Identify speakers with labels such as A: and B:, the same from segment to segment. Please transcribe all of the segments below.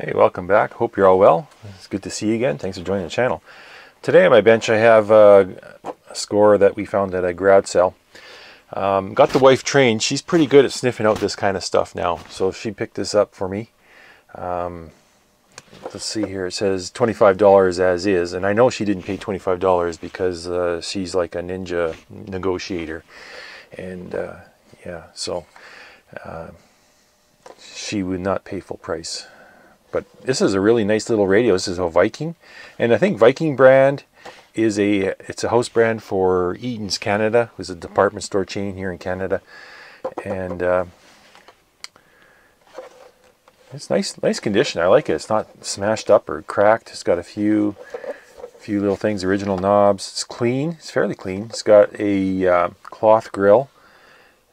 A: Hey, welcome back. Hope you're all well. It's good to see you again. Thanks for joining the channel. Today on my bench I have a score that we found at a garage sale. Got the wife trained. She's pretty good at sniffing out this kind of stuff now. So she picked this up for me. Let's see here. It says $25 as is. And I know she didn't pay $25 because she's like a ninja negotiator. And yeah, so she would not pay full price. But this is a really nice little radio. This is a Viking, and I think Viking brand is it's a house brand for Eaton's Canada, who's a department store chain here in Canada, and it's nice condition. I like it. It's not smashed up or cracked. It's got a few little things, original knobs. It's clean. It's fairly clean. It's got a cloth grill.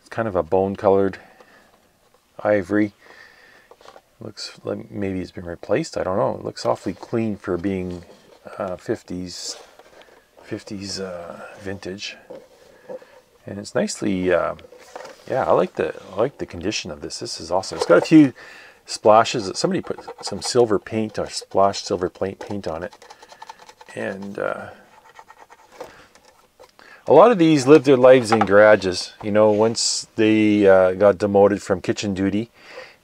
A: It's kind of a bone-colored ivory. Looks like maybe it's been replaced. I don't know. It looks awfully clean for being 50s vintage, and it's nicely. Yeah, I like the condition of this. This is awesome. It's got a few splashes. Somebody put some silver paint or splashed silver paint on it, and a lot of these live their lives in garages. You know, once they got demoted from kitchen duty.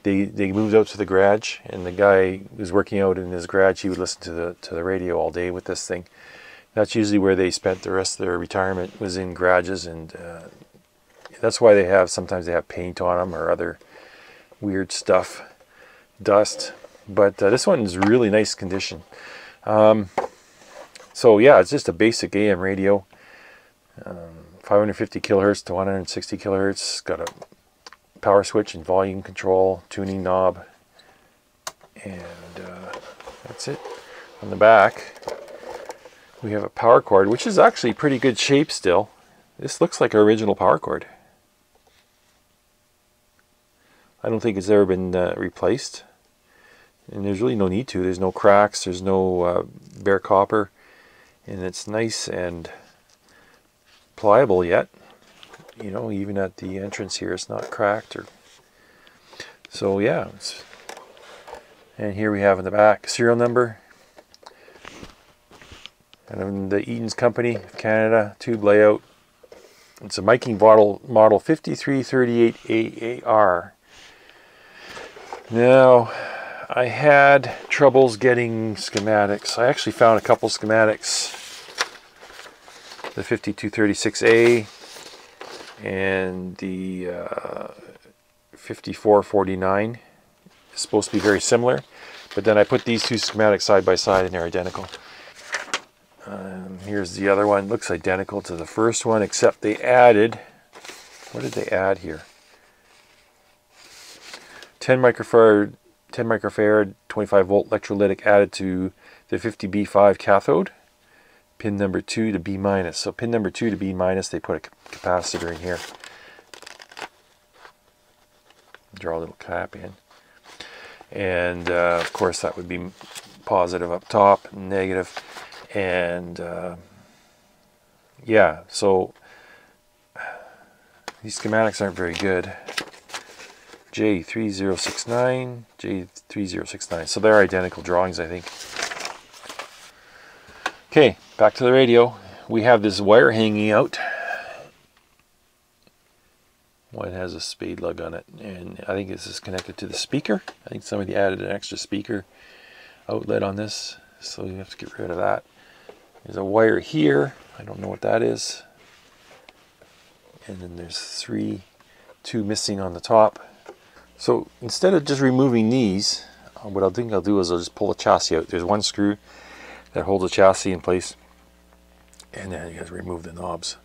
A: They moved out to the garage, and the guy who was working out in his garage, he would listen to the radio all day with this thing. That's usually where they spent the rest of their retirement, was in garages, and that's why sometimes they have paint on them or other weird stuff, dust. But this one is really nice condition. So yeah, it's just a basic AM radio, 550 kilohertz to 160 kilohertz. Got a power switch and volume control, tuning knob, and that's it. On the back we have a power cord, which is actually pretty good shape still. This looks like an original power cord. I don't think it's ever been replaced, and there's really no need to. There's no cracks, there's no bare copper, and it's nice and pliable yet. You know, even at the entrance here, it's not cracked. So yeah, and here we have in the back serial number, and the Eaton's Company of Canada tube layout. It's a Viking model 5338AAR. Now, I had troubles getting schematics. I actually found a couple schematics. The 5236A. And the 5449 is supposed to be very similar, but then I put these two schematics side by side and they're identical. Here's the other one. Looks identical to the first one, except they added, what did they add here? 10 microfarad 25 volt electrolytic added to the 50B5 cathode. Pin number 2 to B minus. So pin number 2 to B minus, they put a capacitor in here. Draw a little cap in. And of course that would be positive up top, negative. And yeah, so these schematics aren't very good. J3069, J3069. So they're identical drawings, I think. Okay, back to the radio. We have this wire hanging out. One has a spade lug on it, and I think this is connected to the speaker. I think somebody added an extra speaker outlet on this, so you have to get rid of that. There's a wire here. I don't know what that is. And then there's two missing on the top. So instead of just removing these, what I think I'll do is I'll just pull the chassis out. There's one screw that holds the chassis in place, and then you guys remove the knobs.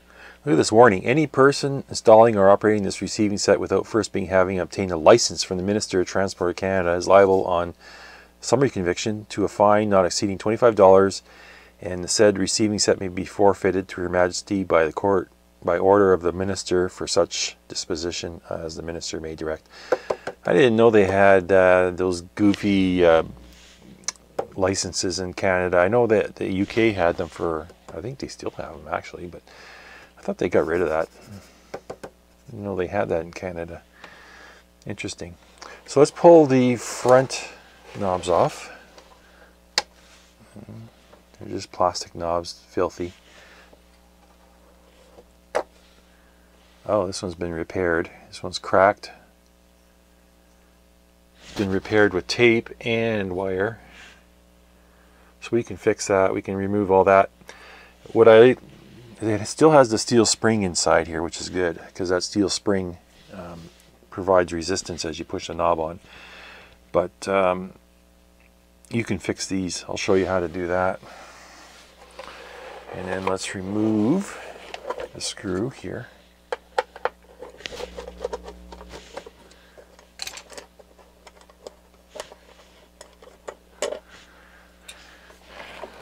A: Look at this warning. Any person installing or operating this receiving set without first having obtained a license from the Minister of Transport of Canada is liable on summary conviction to a fine not exceeding $25, and the said receiving set may be forfeited to Her Majesty by the court by order of the Minister for such disposition as the Minister may direct. I didn't know they had those goofy licenses in Canada. I know that the UK had them for, I think they still have them actually, but I thought they got rid of that. I didn't know they had that in Canada. Interesting. So let's pull the front knobs off. They're just plastic knobs, filthy. Oh, this one's been repaired. This one's cracked. It's been repaired with tape and wire. So we can fix that. We can remove all that. It still has the steel spring inside here, which is good, because that steel spring provides resistance as you push the knob on. But you can fix these. I'll show you how to do that. And then let's remove the screw here.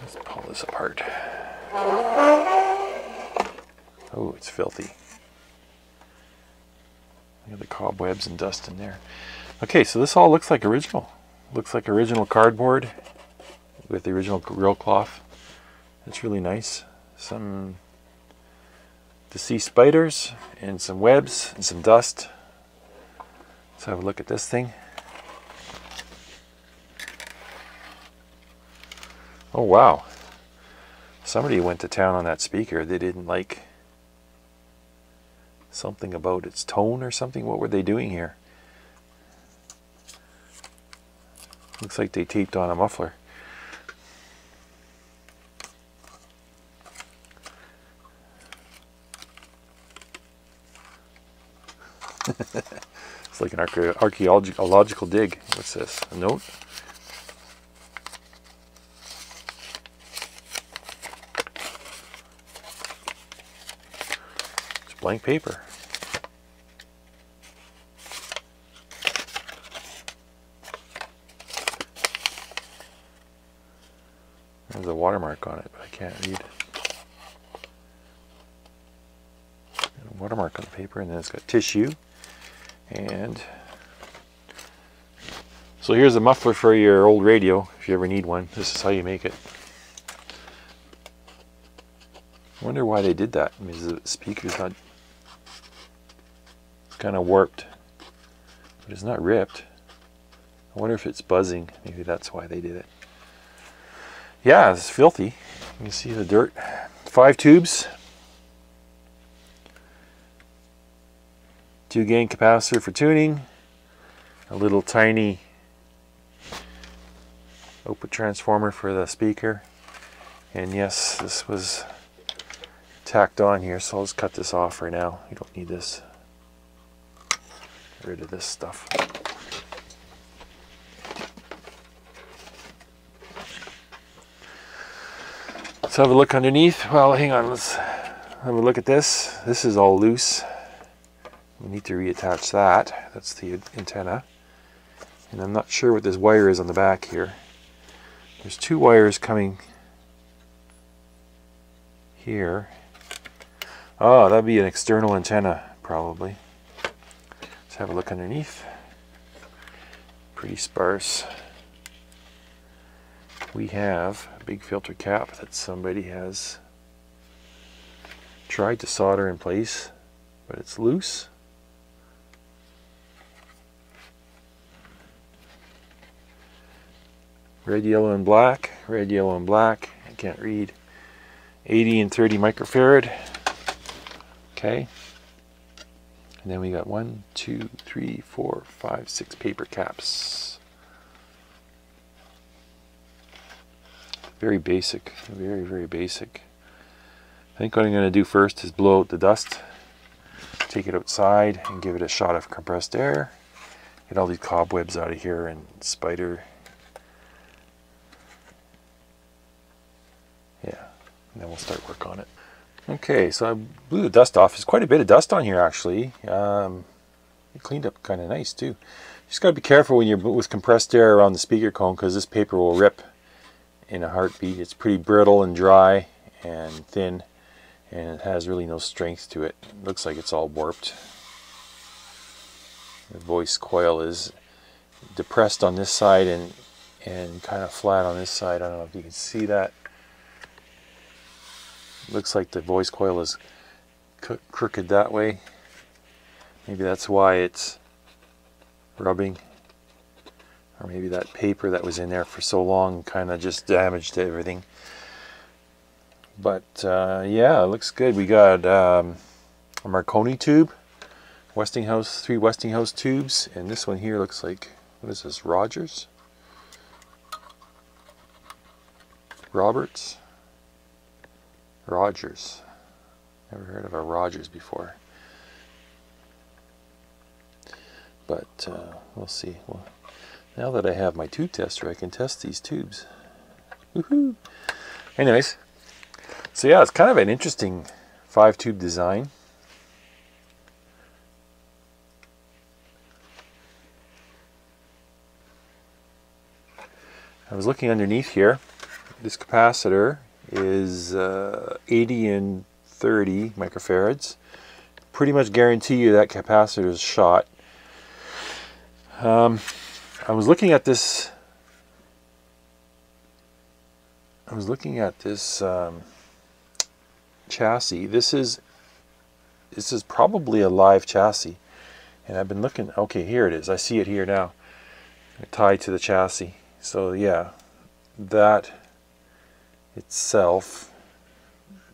A: Let's pull this apart. Oh, it's filthy. Look at the cobwebs and dust in there. Okay, so this all looks like original. Looks like original cardboard with the original grill cloth. It's really nice. Some deceased spiders and some webs and some dust. Let's have a look at this thing. Oh wow. Somebody went to town on that speaker. They didn't like something about its tone or something. What were they doing here? Looks like they taped on a muffler. It's like an archaeological dig. What's this? A note? It's blank paper. There's a watermark on it, but I can't read. A watermark on the paper, and then it's got tissue. And so here's a muffler for your old radio, if you ever need one. This is how you make it. I wonder why they did that. I mean, the speaker's not, it's kind of warped, but it's not ripped. I wonder if it's buzzing. Maybe that's why they did it. Yeah, it's filthy. You can see the dirt. 5 tubes. 2 gain capacitor for tuning. A little tiny output transformer for the speaker. And yes, this was tacked on here, so I'll just cut this off right now. You don't need this. Get rid of this stuff. Let's have a look underneath. Well, hang on, let's have a look at this. This is all loose. We need to reattach that. That's the antenna. And I'm not sure what this wire is on the back here. There's 2 wires coming here. Oh, that'd be an external antenna, probably. Let's have a look underneath. Pretty sparse. We have a big filter cap that somebody has tried to solder in place, but it's loose. Red, yellow, and black. Red, yellow, and black. I can't read. 80 and 30 microfarad. Okay. And then we got 1, 2, 3, 4, 5, 6 paper caps. Very basic. Very, very basic. I think what I'm going to do first is blow out the dust. Take it outside and give it a shot of compressed air. Get all these cobwebs out of here and spider. Yeah, and then we'll start work on it. Okay, so I blew the dust off. There's quite a bit of dust on here actually. It cleaned up kind of nice too. You just got to be careful when you're with compressed air around the speaker cone, because this paper will rip in a heartbeat. It's pretty brittle and dry and thin, and it has really no strength to it. It looks like it's all warped. The voice coil is depressed on this side and kind of flat on this side. I don't know if you can see that. Looks like the voice coil is crooked that way. Maybe that's why it's rubbing. or maybe that paper that was in there for so long kind of just damaged everything. But yeah, it looks good. We got a Marconi tube, Westinghouse, 3 Westinghouse tubes, and this one here looks like, what is this, Rogers? Roberts? Rogers. Never heard of a Rogers before. But we'll see. Well, now that I have my tube tester, I can test these tubes. Woohoo! Anyways, so yeah, it's kind of an interesting 5-tube design. I was looking underneath here. This capacitor is 80 and 30 microfarads. Pretty much guarantee you that capacitor is shot. I was looking at this. Chassis. This is probably a live chassis, and I've been looking. Okay, here it is. I see it here now, tied to the chassis. So yeah, that itself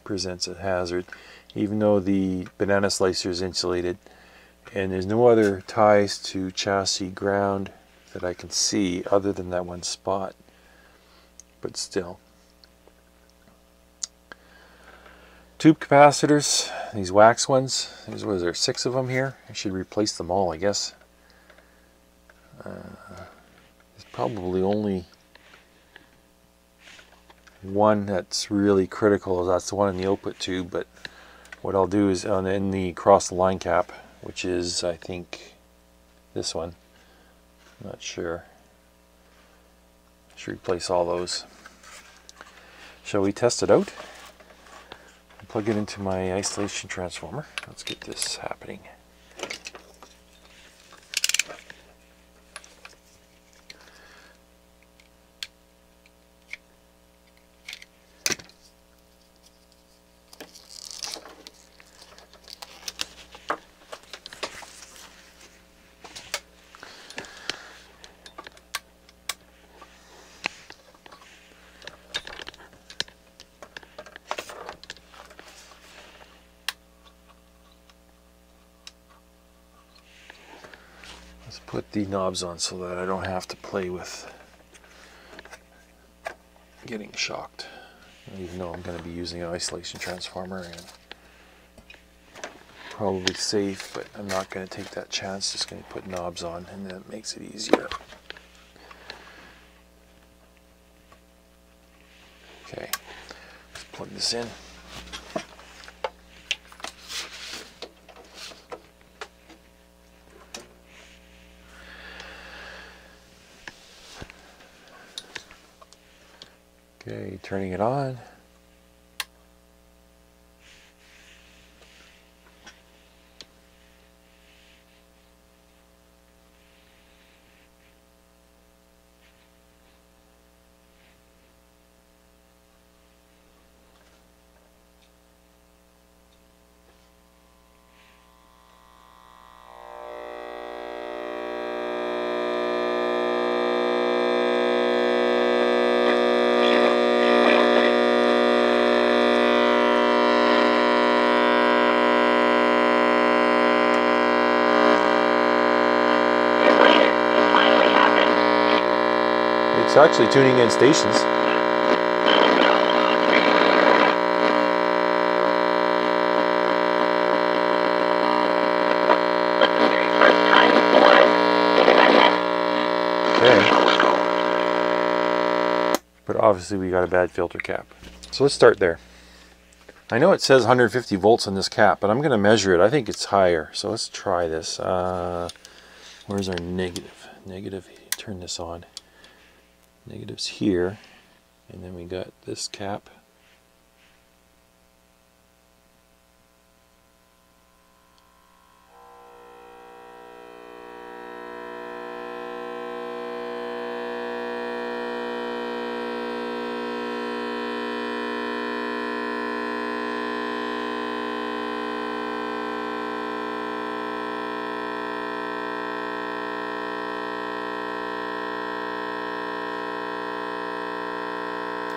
A: presents a hazard, even though the banana slicer is insulated, and there's no other ties to chassis ground that I can see other than that one spot. But still. Tube capacitors, these wax ones, was there 6 of them here? I should replace them all, I guess. There's probably only one that's really critical. That's the one in the output tube, but what I'll do is in the cross the line cap, which is, I think, this one. I'm not sure. I should replace all those. Shall we test it out? Plug it into my isolation transformer. Let's get this happening. Let's put the knobs on so that I don't have to play with getting shocked. Even though I'm going to be using an isolation transformer, and probably safe, but I'm not going to take that chance. Just going to put knobs on, and that makes it easier. Okay, let's plug this in. Okay, turning it on. It's actually tuning in stations. Okay. But obviously we got a bad filter cap. So let's start there. I know it says 150 volts on this cap, but I'm going to measure it. I think it's higher. So let's try this. Where's our negative? Negative, turn this on. Negatives here, and then we got this cap.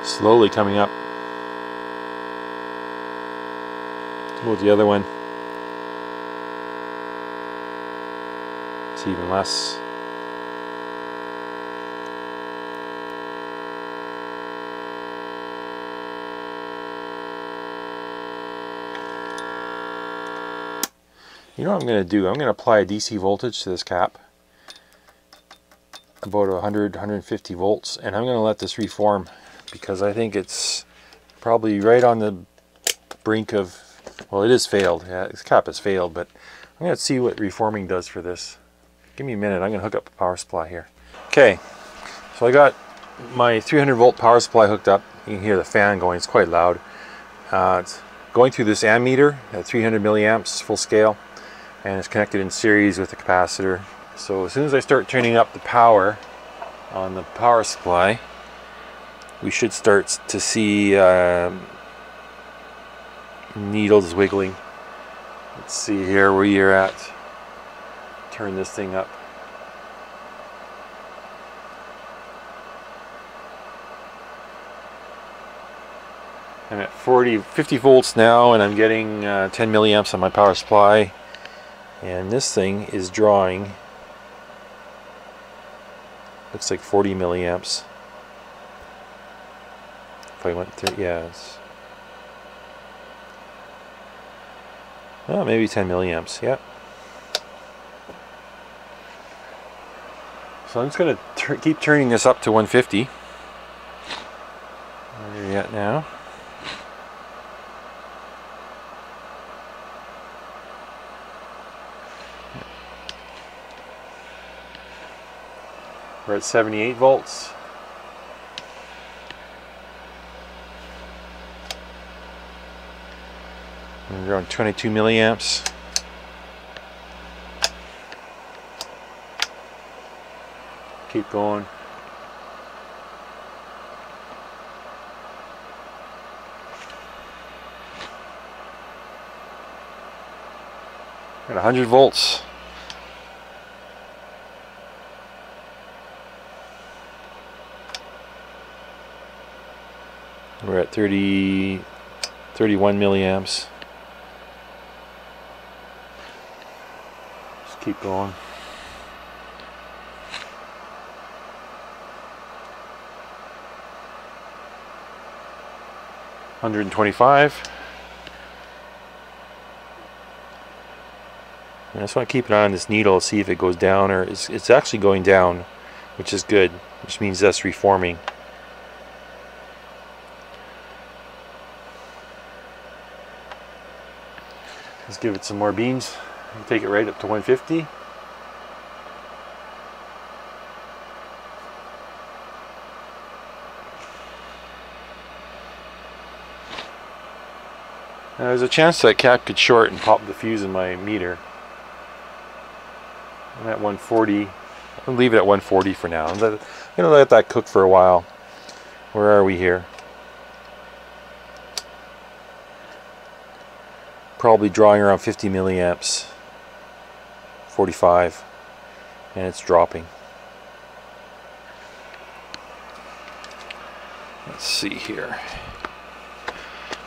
A: Slowly coming up. What about the other one? It's even less. You know what I'm going to do? I'm going to apply a DC voltage to this cap, about 100-150 volts, and I'm going to let this reform because I think it's probably right on the brink of, well, it is failed. Yeah, this cap has failed, but I'm going to see what reforming does for this. Give me a minute. I'm going to hook up a power supply here. Okay, so I got my 300 volt power supply hooked up. You can hear the fan going. It's quite loud. It's going through this ammeter at 300 milliamps full scale, and it's connected in series with the capacitor. So as soon as I start turning up the power on the power supply, we should start to see needles wiggling. Let's see here where you're at. Turn this thing up. I'm at 50 volts now, and I'm getting 10 milliamps on my power supply. And this thing is drawing, looks like 40 milliamps. If I went through, yeah, it's, oh, maybe 10 milliamps, yeah. So I'm just going to keep turning this up to 150. Where are you at now? We're at 78 volts. We're around 22 milliamps. Keep going. At 100 volts. We're at 31 milliamps. Just keep going. $125. I just want to keep an eye on this needle, see if it goes down, or it's actually going down, which is good, which means that's reforming. Let's give it some more beans. Take it right up to 150. Now, there's a chance that cap could short and pop the fuse in my meter. I'm at 140. I'll leave it at 140 for now. I'm going to let that cook for a while. Where are we here? Probably drawing around 50 milliamps, 45, and it's dropping. Let's see here.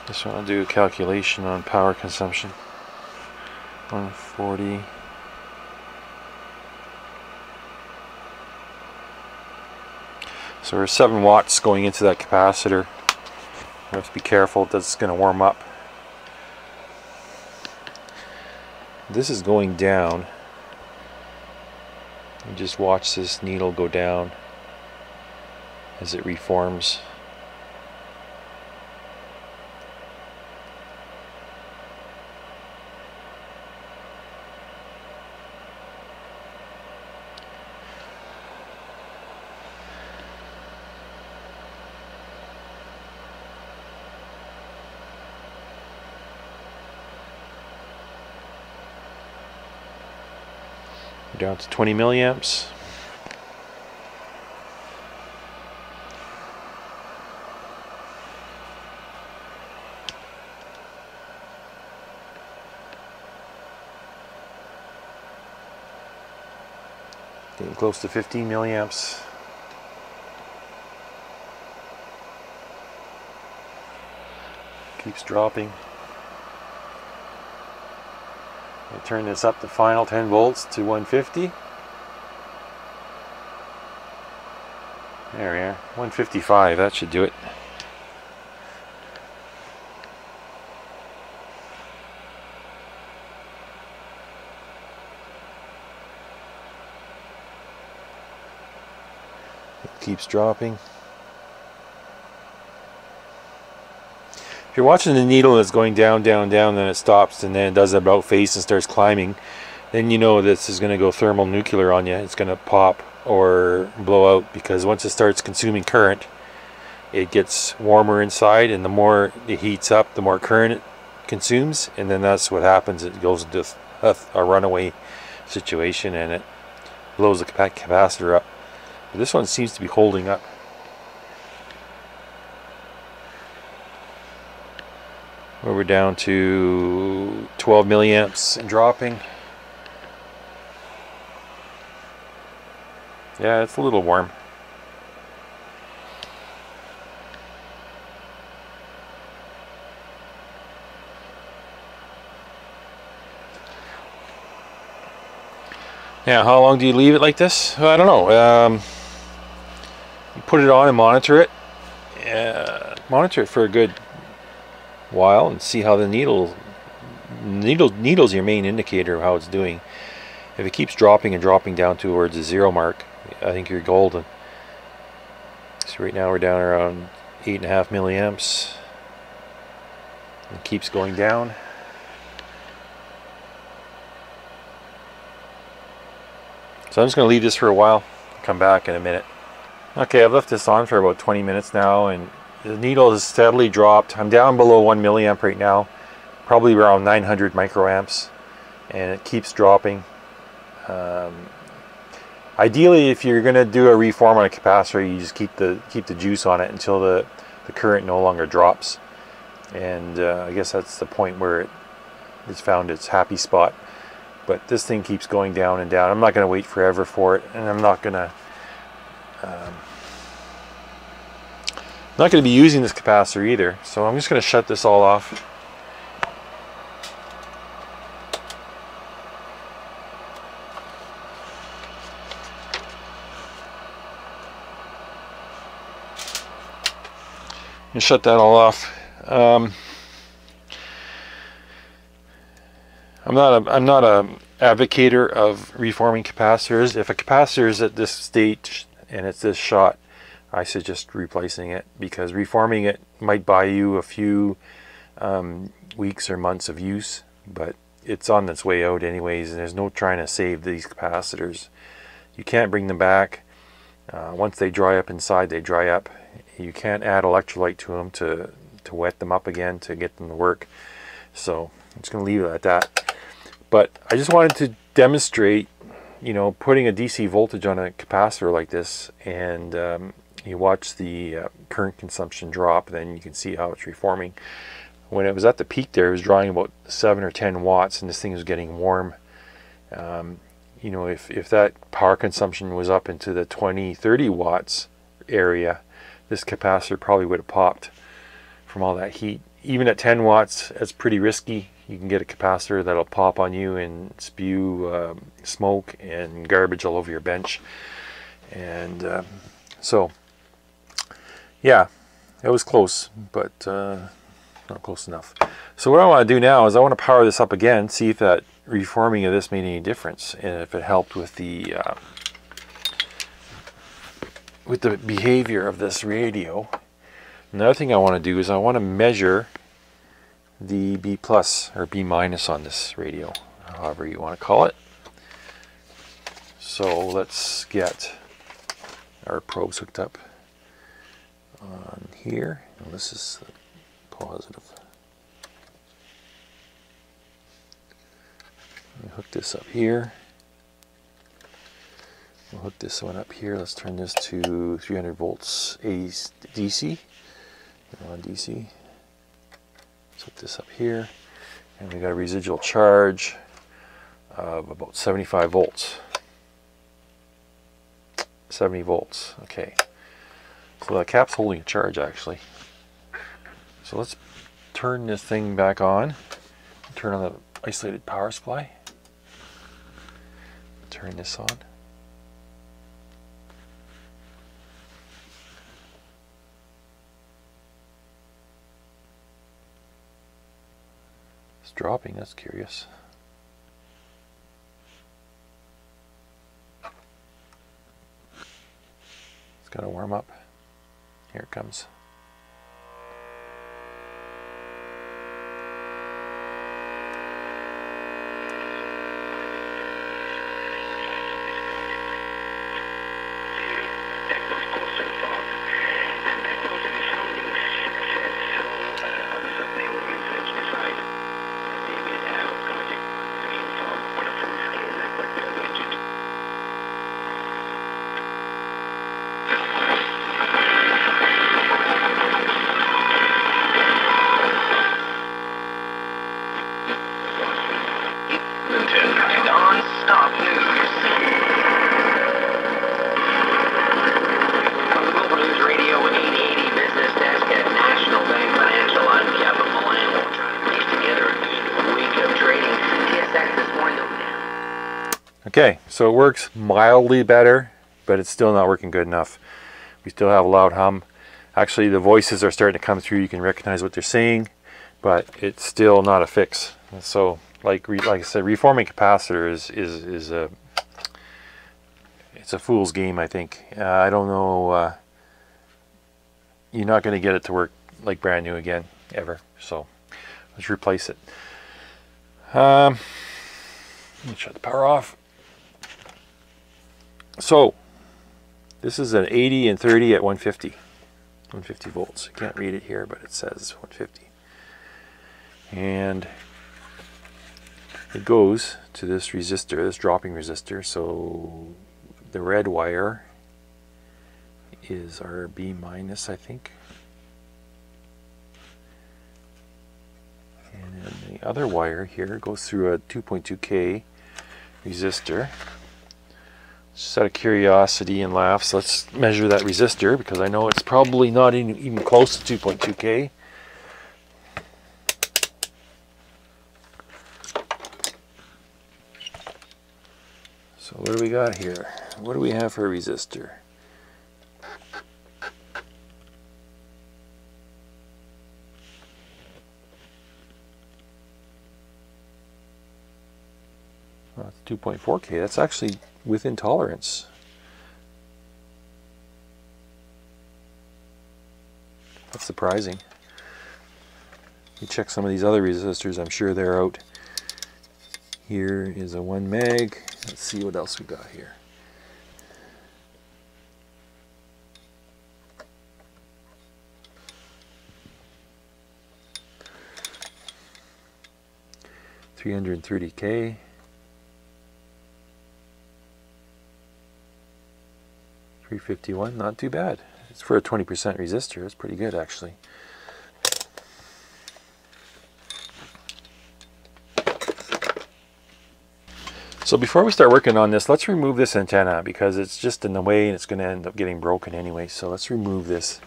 A: Just want to do a calculation on power consumption. 140. So there's 7 watts going into that capacitor. You have to be careful, that's going to warm up. This is going down. You just watch this needle go down as it reforms. Down to 20 milliamps. Getting close to 15 milliamps. Keeps dropping. I turn this up to final 10 volts to 150. There we are, 155, that should do it. It keeps dropping. If you're watching the needle that's going down, down, down, then it stops and then it does an about face and starts climbing, then you know this is going to go thermonuclear on you. It's going to pop or blow out, because once it starts consuming current, it gets warmer inside, and the more it heats up, the more current it consumes, and then that's what happens. It goes into a runaway situation and it blows the capacitor up. But this one seems to be holding up. We're down to 12 milliamps and dropping. Yeah, it's a little warm. Now, how long do you leave it like this? Well, I don't know. You put it on and monitor it. Monitor it for a good while and see how the needle's your main indicator of how it's doing. If it keeps dropping and dropping down towards the 0 mark, I think you're golden. So right now we're down around 8.5 milliamps. It keeps going down. So I'm just going to leave this for a while. Come back in a minute. Okay, I've left this on for about 20 minutes now, and the needle has steadily dropped. I'm down below 1 milliamp right now, probably around 900 microamps, and it keeps dropping. Ideally, if you're going to do a reform on a capacitor, you just keep the juice on it until the current no longer drops. And I guess that's the point where it's found its happy spot. But this thing keeps going down and down. I'm not going to wait forever for it, and I'm not going to be using this capacitor either. So I'm just going to shut this all off. And shut that all off. I'm not a advocator of reforming capacitors. If a capacitor is at this state and it's this shot, I suggest replacing it, because reforming it might buy you a few weeks or months of use, but it's on its way out anyways, and there's no trying to save these capacitors. You can't bring them back. Once they dry up inside, they dry up. You can't add electrolyte to them to wet them up again to get them to work. So I'm just going to leave it at that. But I just wanted to demonstrate, you know, putting a DC voltage on a capacitor like this, and you watch the current consumption drop, then you can see how it's reforming. When it was at the peak there, it was drawing about 7 or 10 watts, and this thing was getting warm. You know, if that power consumption was up into the 20-30 watts area, this capacitor probably would have popped from all that heat. Even at 10 watts, that's pretty risky. You can get a capacitor that'll pop on you and spew smoke and garbage all over your bench. And so, yeah, it was close, but not close enough. So what I want to do now is I want to power this up again, see if that reforming of this made any difference, and if it helped with the behavior of this radio. Another thing I want to do is I want to measure the B plus or B minus on this radio, however you want to call it. So let's get our probes hooked up on here. Now this is the positive. Hook this up here. We'll hook this one up here. Let's turn this to 300 volts DC. On DC. Let's hook this up here. And we got a residual charge of about 75 volts. 70 volts. Okay. So the cap's holding a charge actually. So let's turn this thing back on. Turn on the isolated power supply. Turn this on. It's dropping, that's curious. It's got to warm up. Here it comes. Okay, so it works mildly better, but it's still not working good enough. We still have a loud hum. Actually, the voices are starting to come through. You can recognize what they're saying, but it's still not a fix. So, like I said, reforming capacitor is a fool's game, I think. I don't know. You're not going to get it to work like brand new again, ever. So let's replace it. Let me shut the power off. So this is an 80 and 30 at 150 volts. You can't read it here, but it says 150. And it goes to this resistor, this dropping resistor. So the red wire is our B minus, I think. And then the other wire here goes through a 2.2K resistor. Just out of curiosity and laughs, let's measure that resistor, because I know it's probably not even close to 2.2K. So what do we got here? What do we have for a resistor? Well, it's 2.4K. That's actually within tolerance. That's surprising. You check some of these other resistors, I'm sure they're out. Here is a 1 meg. Let's see what else we got here. $330K. 351, not too bad. It's for a 20% resistor. It's pretty good, actually. So before we start working on this, let's remove this antenna, because it's just in the way and it's going to end up getting broken anyway. So let's remove this.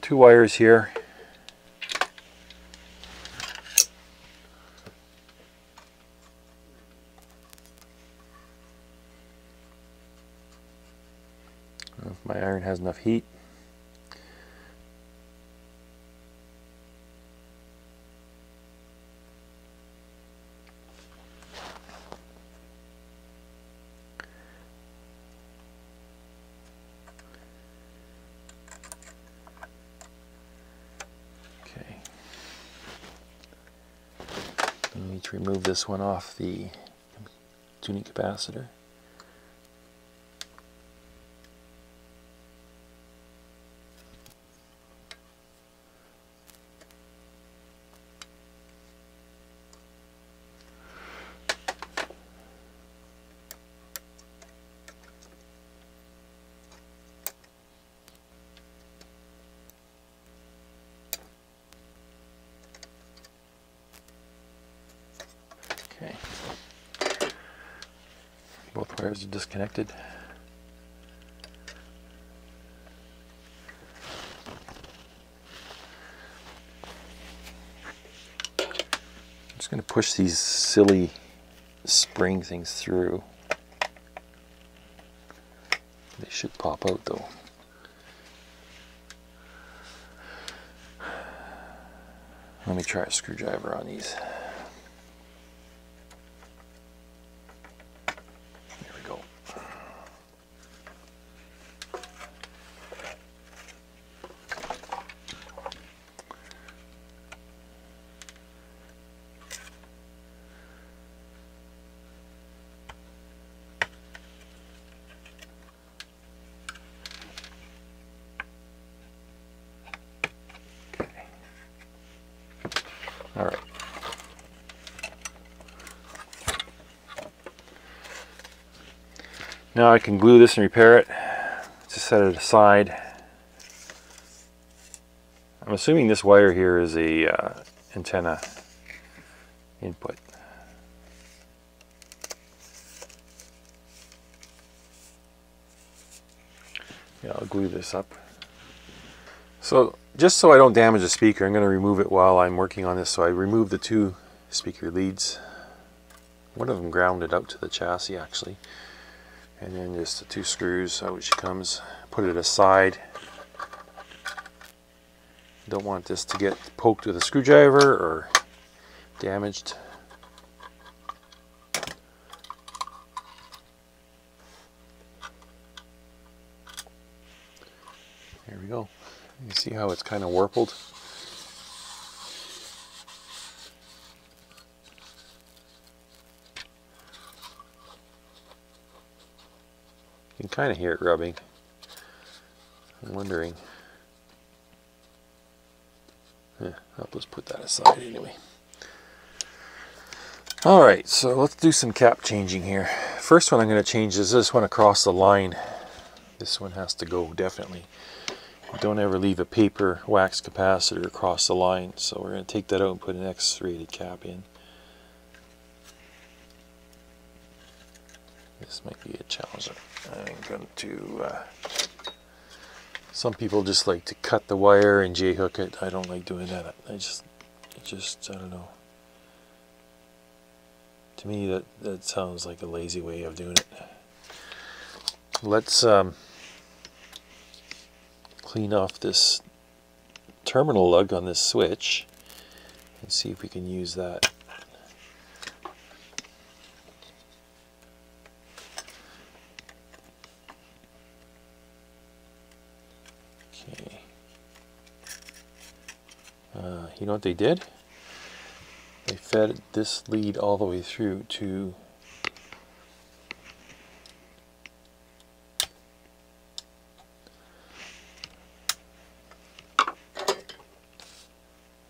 A: 2 wires here. If my iron has enough heat. Okay. I need to remove this one off the tuning capacitor. Okay. Both wires are disconnected. going to push these silly spring things through. They should pop out though. Let me try a screwdriver on these. There we go. All right. Now I can glue this and repair it. Just set it aside. I'm assuming this wire here is a antenna input. Yeah, I'll glue this up. So just so I don't damage the speaker, I'm going to remove it while I'm working on this. So I removed the two speaker leads. One of them grounded out to the chassis actually. And then just the two screws, out she comes. Put it aside. Don't want this to get poked with a screwdriver or damaged. There we go. You see how it's kind of warpled? You can kind of hear it rubbing. I'm wondering. I'll just put that aside anyway. Alright, so let's do some cap changing here. First one I'm going to change is this one across the line. This one has to go definitely. Don't ever leave a paper wax capacitor across the line. So we're going to take that out and put an X-rated cap in. This might be a challenge. I'm going to... some people just like to cut the wire and J-hook it. I don't like doing that. I don't know. To me, that sounds like a lazy way of doing it. Let's clean off this terminal lug on this switch and see if we can use that. Okay. You know what they did? They fed this lead all the way through to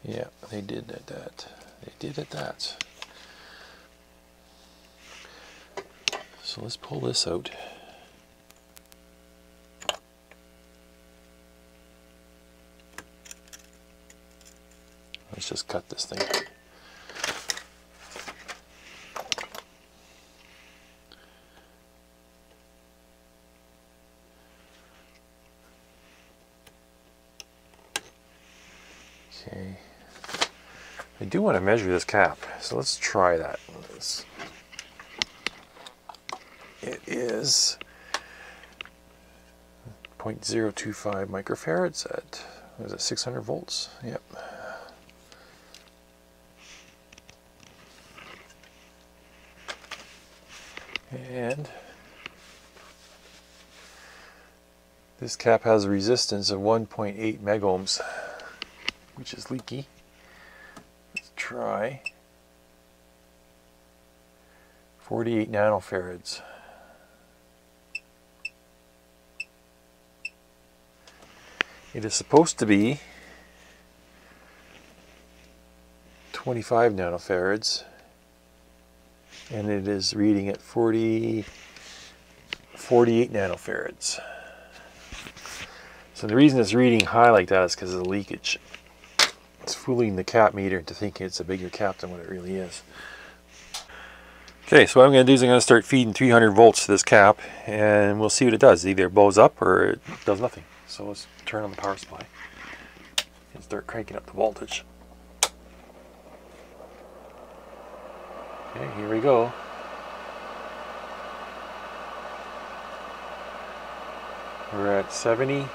A: yeah, they did at that. They did at that. So let's pull this out. Let's just cut this thing. Okay. I do want to measure this cap, so let's try that. It is 0.025 microfarads at, what is it, 600 volts? Yep. And this cap has a resistance of 1.8 megohms, which is leaky. Let's try 48 nanofarads. It is supposed to be 25 nanofarads, and it is reading at 48 nanofarads. So the reason it's reading high like that is because of the leakage. It's fooling the cap meter into thinking it's a bigger cap than what it really is. Okay, so what I'm going to do is I'm going to start feeding 300 volts to this cap, and we'll see what it does. It either blows up or it does nothing. So let's turn on the power supply and start cranking up the voltage. Okay, here we go. We're at 70,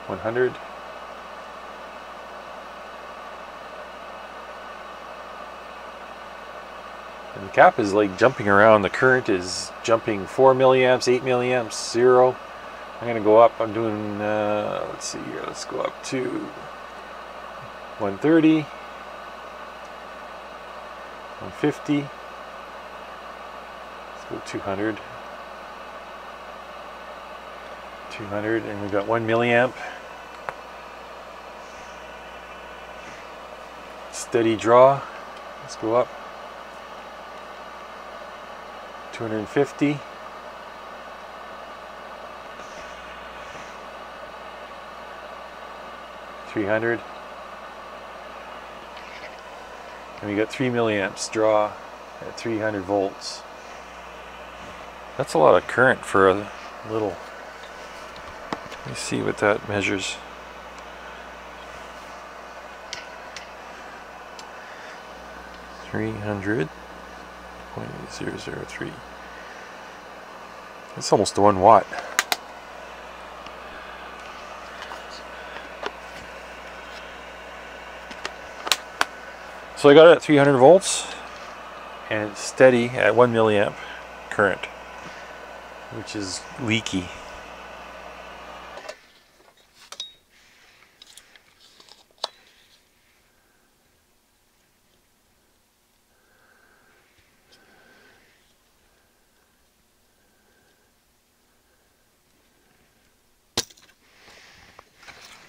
A: 100. And the cap is like jumping around. The current is jumping 4 milliamps, 8 milliamps, 0. I'm going to go up. I'm doing, let's see here. Let's go up to 130, 150. Let's go 200. 200, and we've got 1 milliamp. Steady draw. Let's go up. 250. 300. And we got 3 milliamps draw at 300 volts. That's a lot of current for a little. Let me see what that measures. .003. That's almost 1 watt. So I got it at 300 volts, and it's steady at 1 milliamp current, which is leaky.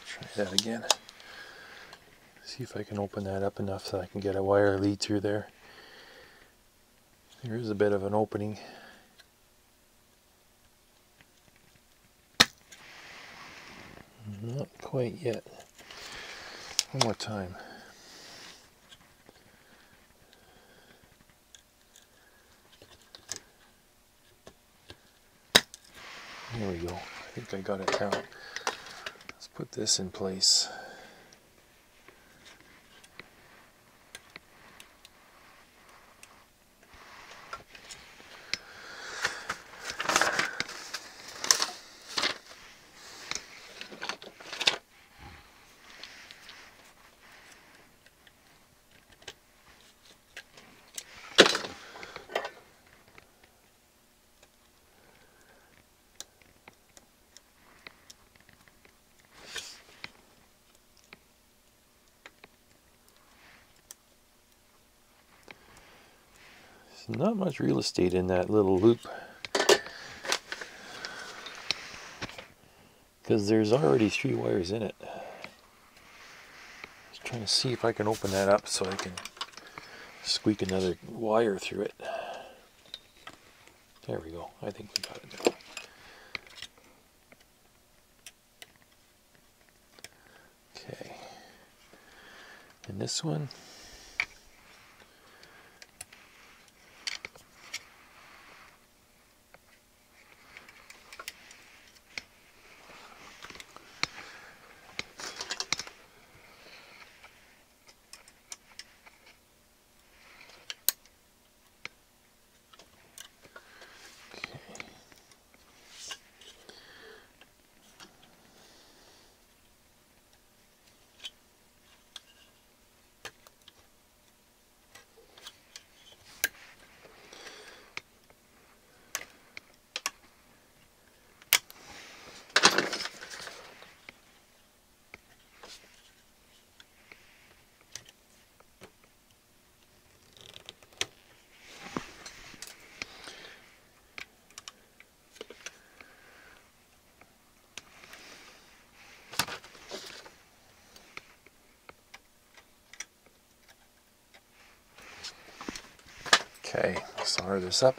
A: Try that again. See if I can open that up enough so I can get a wire lead through there. There is a bit of an opening. Not quite yet. One more time. There we go. I think I got it now. Let's put this in place. There's not much real estate in that little loop, because there's already 3 wires in it. Just trying to see if I can open that up so I can squeak another wire through it. There we go. I think we got it now. Okay. And this one. Okay, let's solder this up.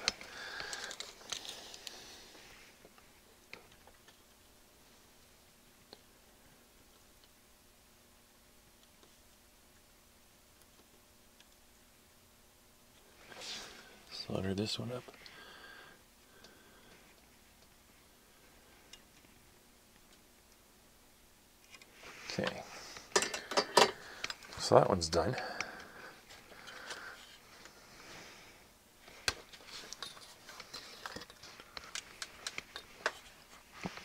A: Solder this one up. Okay. So that one's done.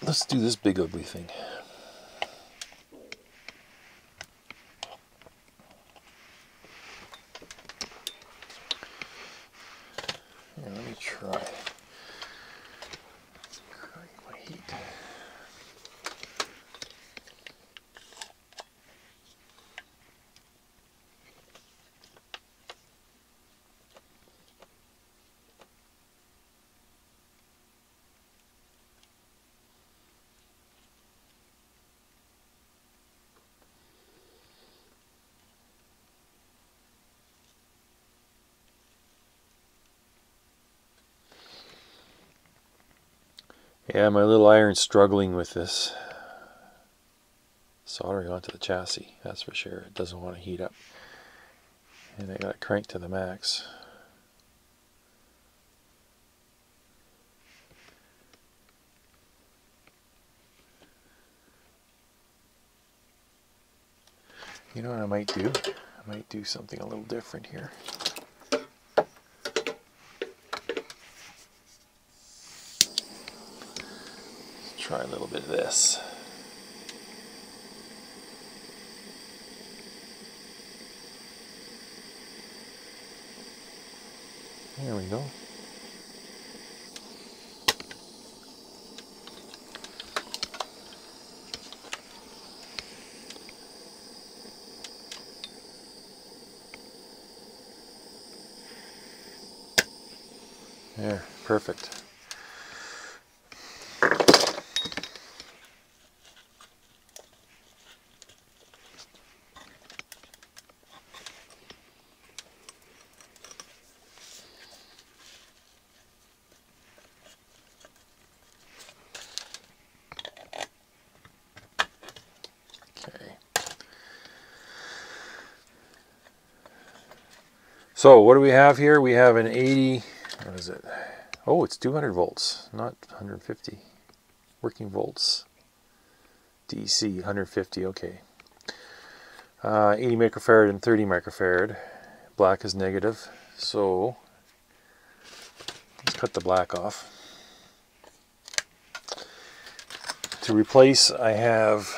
A: Let's do this big ugly thing. Here, let me try. Crank my heat. Yeah, my little iron's struggling with this soldering onto the chassis, that's for sure. It doesn't want to heat up. And I got it cranked to the max. You know what I might do? I might do something a little different here. Try a little bit of this. There we go. There, perfect. Okay. So what do we have here? We have an 80, what is it? Oh, it's 200 volts, not 150. Working volts. DC, 150, okay. 80 microfarad and 30 microfarad. Black is negative, so let's cut the black off. To replace, I have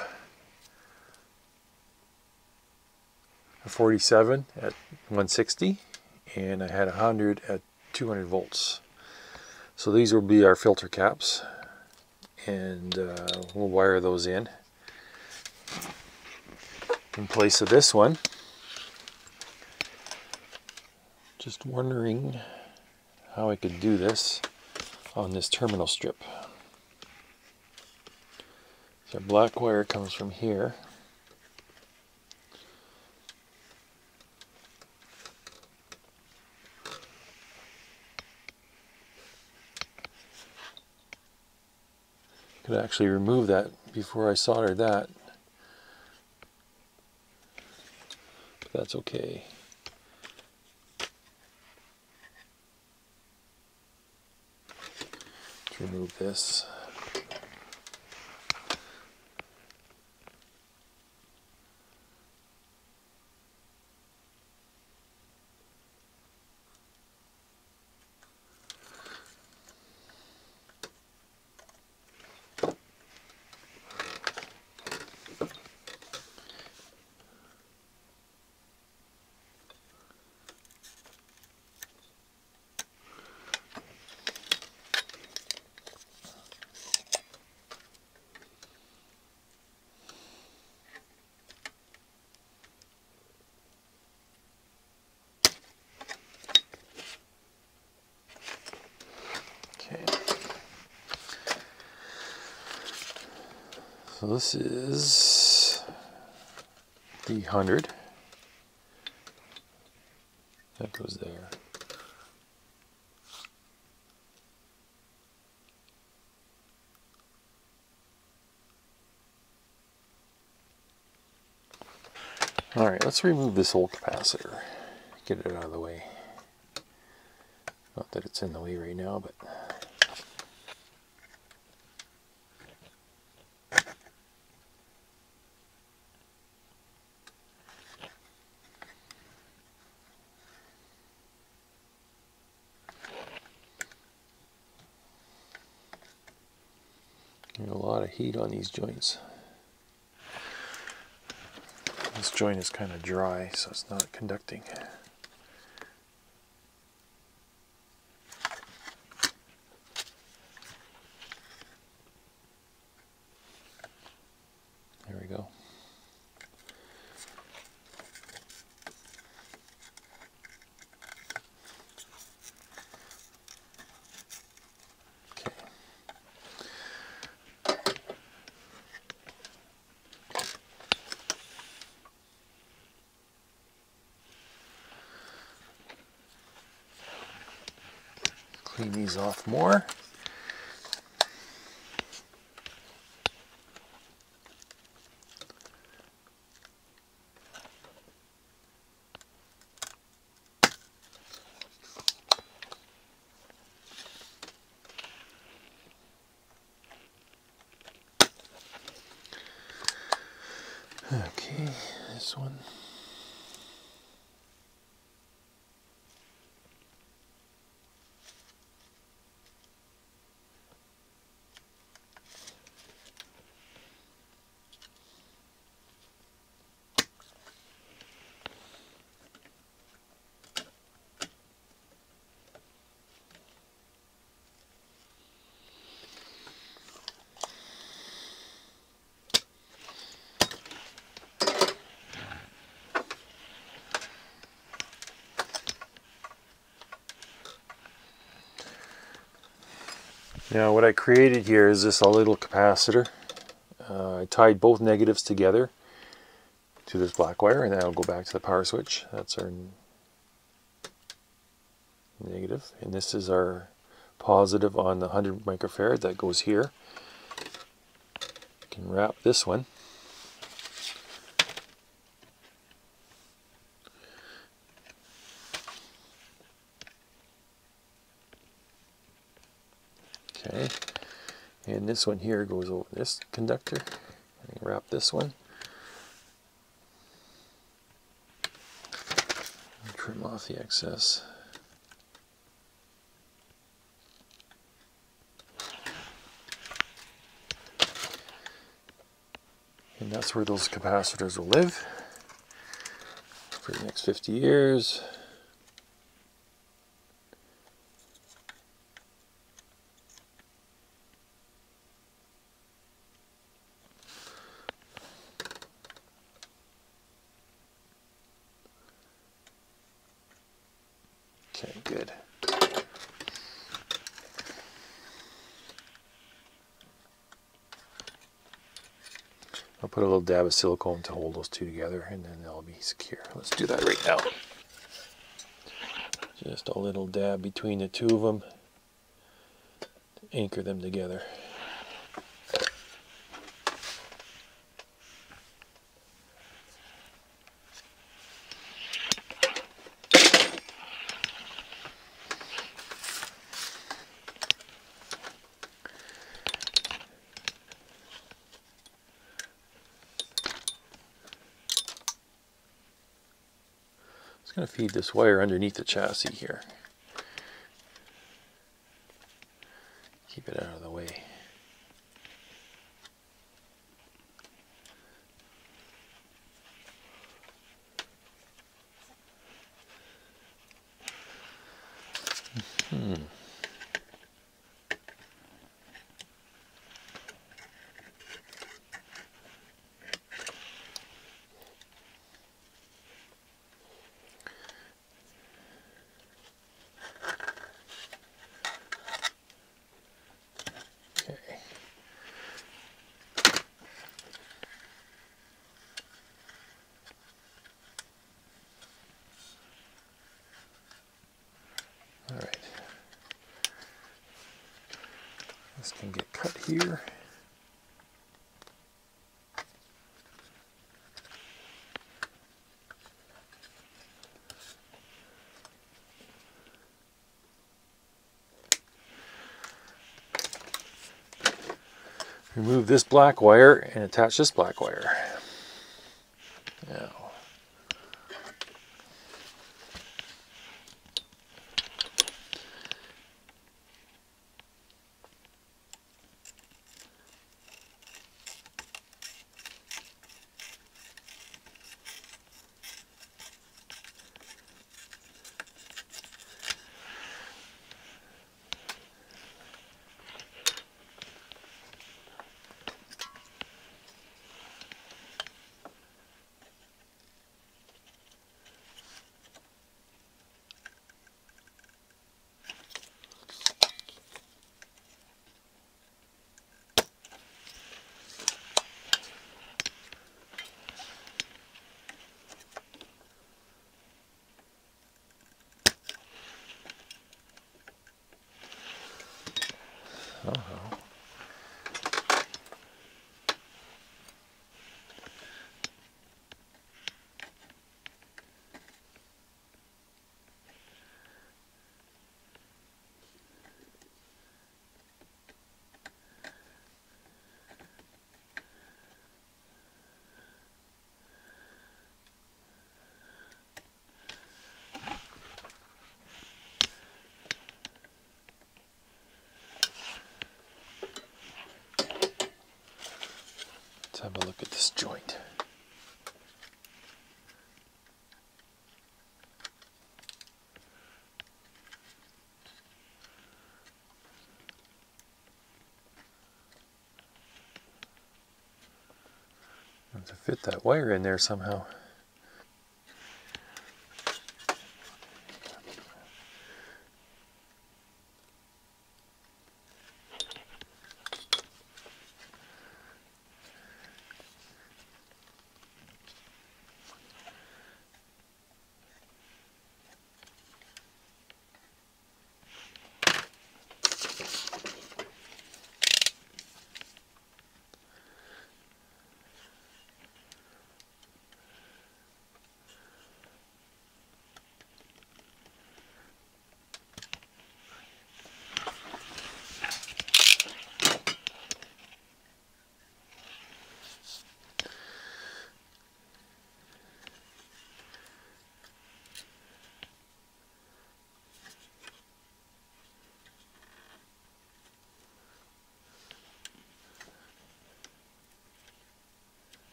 A: a 47 at 160, and I had 100 at 200 volts. So these will be our filter caps, and we'll wire those in place of this one. Just wondering how I could do this on this terminal strip. So black wire comes from here. Could actually remove that before I soldered that. But that's okay. Let's remove this. So this is the 100. That goes there. All right, let's remove this old capacitor. Get it out of the way. Not that it's in the way right now, but There's a lot of heat on these joints. This joint is kind of dry, so it's not conducting. There we go. Clean these off more. Okay, this one. Now what I created here is this little capacitor. I tied both negatives together to this black wire, and then I'll go back to the power switch. That's our negative, and this is our positive on the 100 microfarad that goes here. You can wrap this one. Okay, and this one here goes over this conductor. And wrap this one. And trim off the excess. And that's where those capacitors will live for the next 50 years. Okay, good. I'll put a little dab of silicone to hold those two together, and then they'll be secure. Let's do that right now. Just a little dab between the two of them to anchor them together. I'm going to feed this wire underneath the chassis here. Keep it out of the way. Alright, this can get cut here. Remove this black wire and attach this black wire. Now, Let's have a look at this joint. I have to fit that wire in there somehow.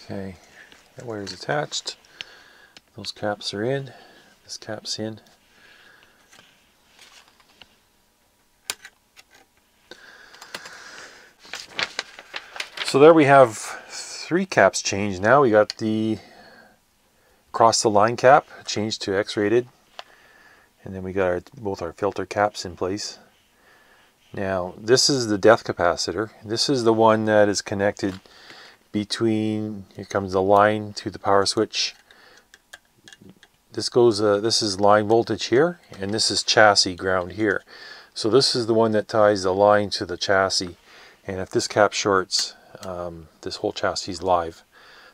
A: Okay, that wire is attached. Those caps are in. This cap's in. So there we have 3 caps changed. Now we got the across the line cap changed to X-rated, and then we got both our filter caps in place. Now this is the depth capacitor. This is the one that is connected between, here comes the line to the power switch. This goes, this is line voltage here, and this is chassis ground here. So this is the one that ties the line to the chassis, and if this cap shorts, this whole chassis is live.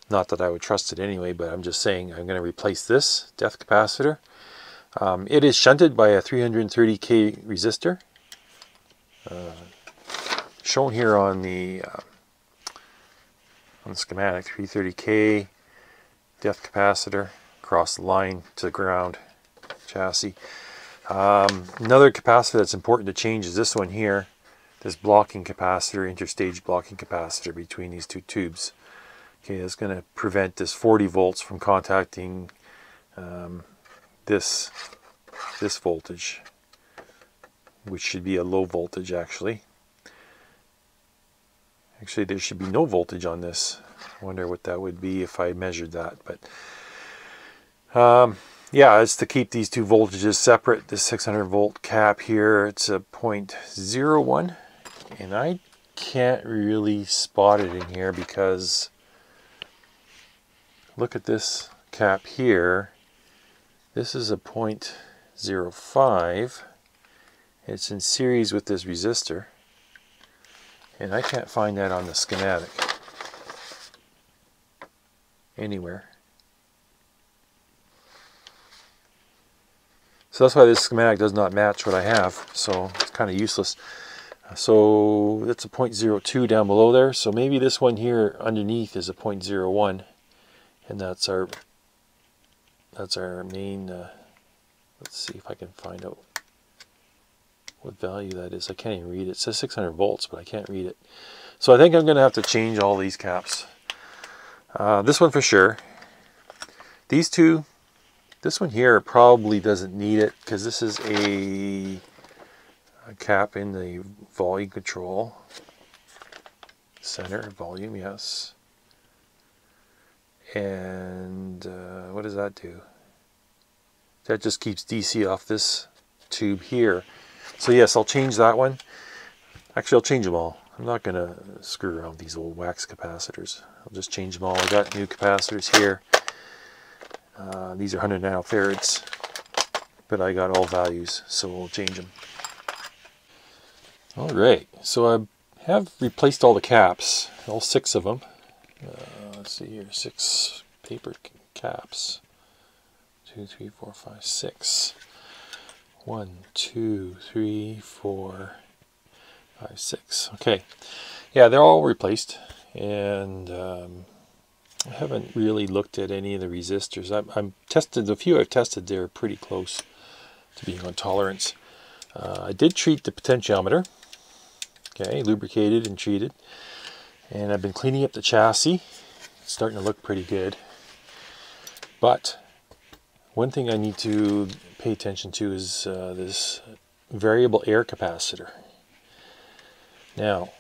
A: Not that I would trust it anyway, but I'm just saying I'm going to replace this depth capacitor. It is shunted by a 330k resistor, shown here on the schematic. 330k depth capacitor across the line to the ground chassis. Another capacitor that's important to change is this one here, this blocking capacitor, interstage blocking capacitor between these 2 tubes. Okay, that's going to prevent this 40 volts from contacting this voltage, which should be a low voltage actually. Actually, there should be no voltage on this. I wonder what that would be if I measured that. But yeah, it's to keep these 2 voltages separate. This 600 volt cap here, it's a 0.01, and I can't really spot it in here because look at this cap here. This is a 0.05. It's in series with this resistor, and I can't find that on the schematic anywhere. So that's why this schematic does not match what I have, so it's kind of useless. So that's a 0.02 down below there, so maybe this one here underneath is a 0.01, and that's our main, let's see if I can find out what value that is. I can't even read it. It says 600 volts, but I can't read it. So I think I'm going to have to change all these caps. This one for sure. These 2, this one here probably doesn't need it because this is a cap in the volume control center. Volume, yes. And what does that do? That just keeps DC off this tube here. So yes, I'll change that one. Actually, I'll change them all. I'm not going to screw around with these old wax capacitors. I'll just change them all. I got new capacitors here. These are 100 nanofarads, but I got all values, so we'll change them. All right, so I have replaced all the caps, all 6 of them. Let's see here, 6 paper caps. 2, 3, 4, 5, 6. 1, 2, 3, 4, 5, 6. Okay, yeah, they're all replaced, and I haven't really looked at any of the resistors. I'm tested, the few I've tested, they're pretty close to being on tolerance. I did treat the potentiometer, okay, lubricated and treated, and I've been cleaning up the chassis. It's starting to look pretty good, but one thing I need to pay attention to is this variable air capacitor. Now,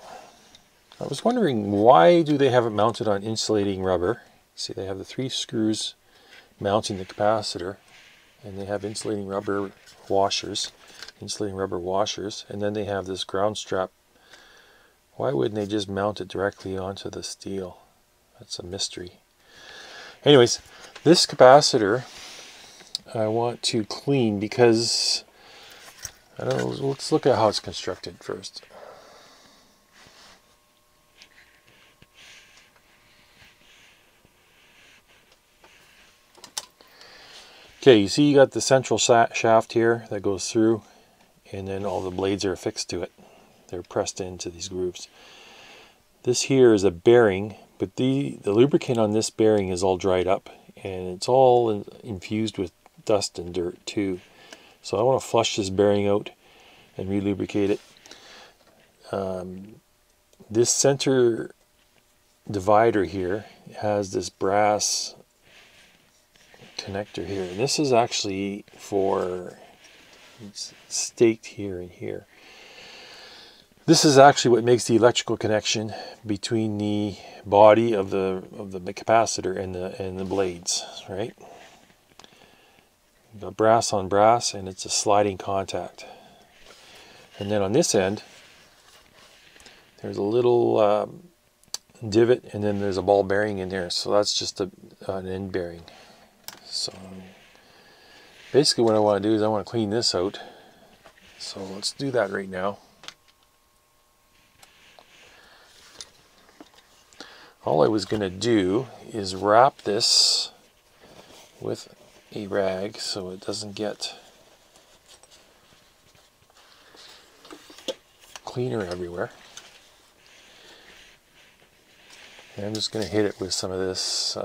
A: I was wondering, why do they have it mounted on insulating rubber? See, they have the 3 screws mounting the capacitor, and they have insulating rubber washers, and then they have this ground strap. Why wouldn't they just mount it directly onto the steel? That's a mystery. Anyways, this capacitor I want to clean because, I don't know, let's look at how it's constructed first. Okay, you see you got the central shaft here that goes through, and then all the blades are affixed to it. They're pressed into these grooves. This here is a bearing, but the lubricant on this bearing is all dried up, and it's all infused with dust and dirt too. So I want to flush this bearing out and re-lubricate it. This center divider here has this brass connector here, and this is actually for, it's staked here and here. This is actually what makes the electrical connection between the body of the capacitor and the blades, right? You've got brass on brass, and it's a sliding contact. And then on this end, there's a little divot, and then there's a ball bearing in there. So that's just an end bearing. So basically what I want to do is I want to clean this out. So let's do that right now. All I was going to do is wrap this with a rag so it doesn't get cleaner everywhere. And I'm just going to hit it with some of this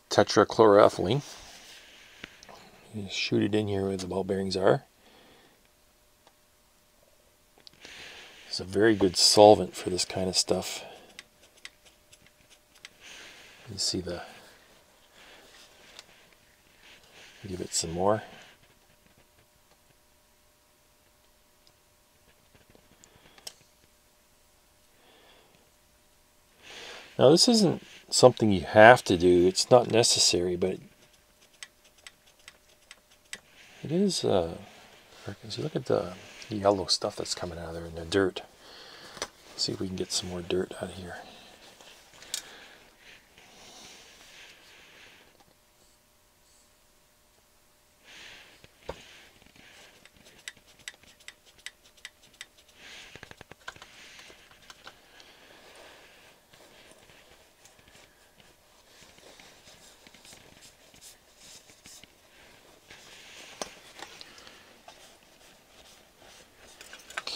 A: tetrachloroethylene. Just shoot it in here where the ball bearings are. It's a very good solvent for this kind of stuff. You see the, give it some more. Now this isn't something you have to do, it's not necessary, but it is, so look at the yellow stuff that's coming out of there in the dirt. Let's see if we can get some more dirt out of here.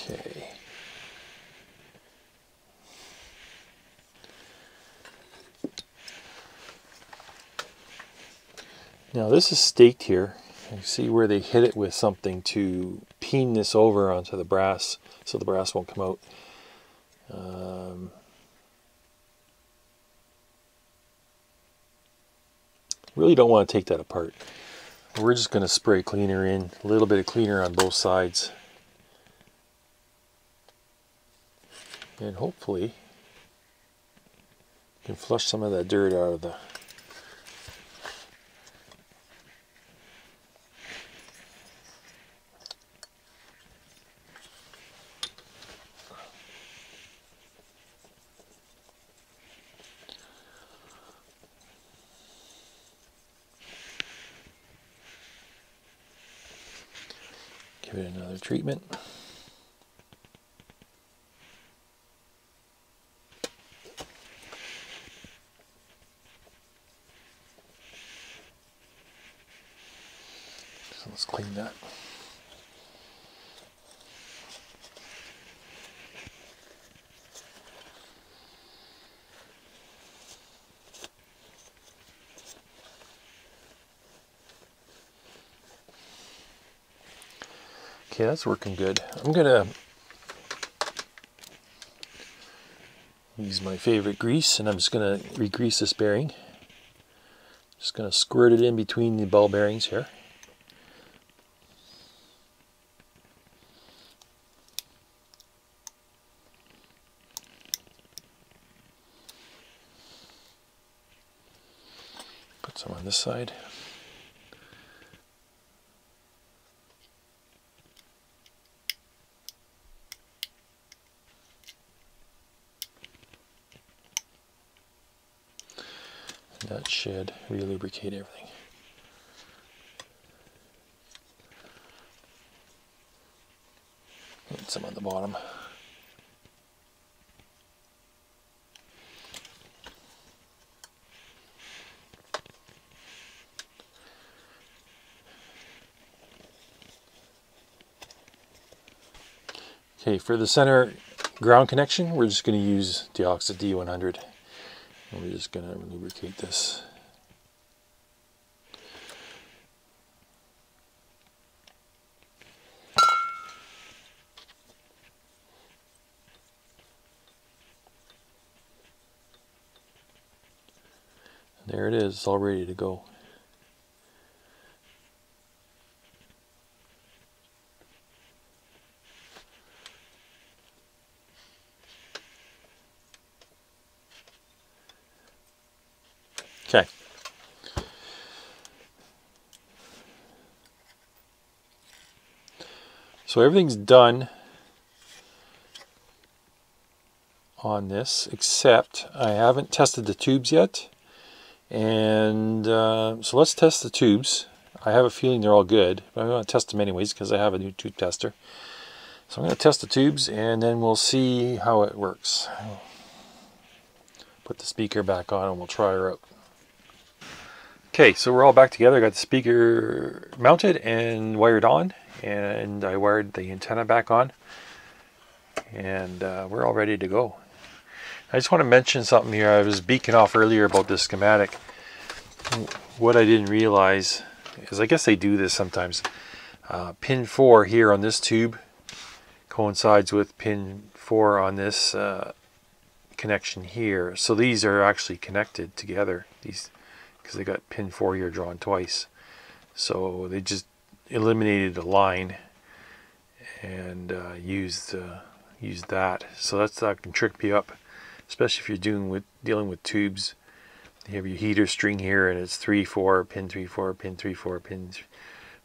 A: Okay. Now this is staked here. You see where they hit it with something to peen this over onto the brass so the brass won't come out. Really don't want to take that apart. We're just going to spray cleaner in, a little bit of cleaner on both sides. And hopefully you can flush some of that dirt out of the Give it another treatment. So let's clean that. Okay, that's working good. I'm gonna use my favorite grease, and I'm just gonna re-grease this bearing. Just gonna squirt it in between the ball bearings here. Put some on this side. That should re-lubricate everything. And some on the bottom. Okay, for the center ground connection, we're just going to use Deoxit D100. And we're just going to lubricate this. There it is, all ready to go. Okay. So everything's done on this, except I haven't tested the tubes yet. And so let's test the tubes. I have a feeling they're all good, but I'm going to test them anyways because I have a new tube tester. So I'm going to test the tubes and then we'll see how it works. Put the speaker back on and we'll try her out. Okay, so we're all back together. I got the speaker mounted and wired on, and I wired the antenna back on, and we're all ready to go. I just want to mention something here. I was beaking off earlier about this schematic. What I didn't realize is, I guess they do this sometimes. Pin 4 here on this tube coincides with pin 4 on this connection here. So these are actually connected together. These, because they got pin 4 here drawn twice. So they just eliminated a line and used that. So that can trip you up, especially if you're dealing with tubes. You have your heater string here, and it's 3-4, pin 3-4, pin 3-4, pin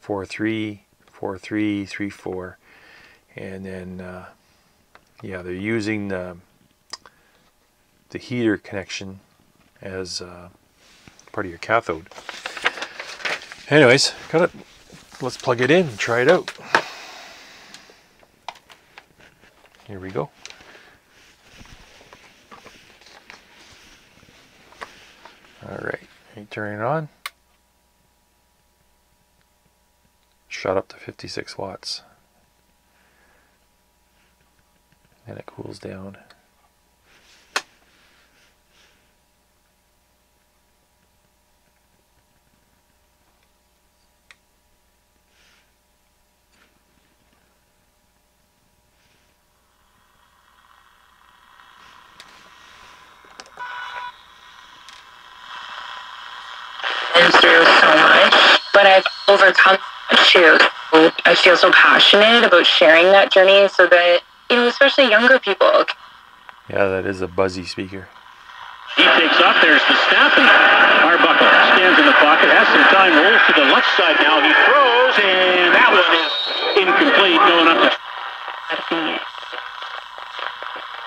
A: 4-3, 4-3, 3-4, and then yeah, they're using the heater connection as part of your cathode. Anyways, got it. Let's plug it in and try it out. Here we go. Alright, turn it on. Shot up to 56 watts. And it cools down.
B: Through so much, but I've overcome too. I feel so passionate about sharing that journey so that, especially younger people.
A: Yeah, that is a buzzy speaker.
C: He takes off, there's the snap, and Arbuckle stands in the pocket, has some time, rolls to the left side now, he throws, and that one is incomplete, going up to...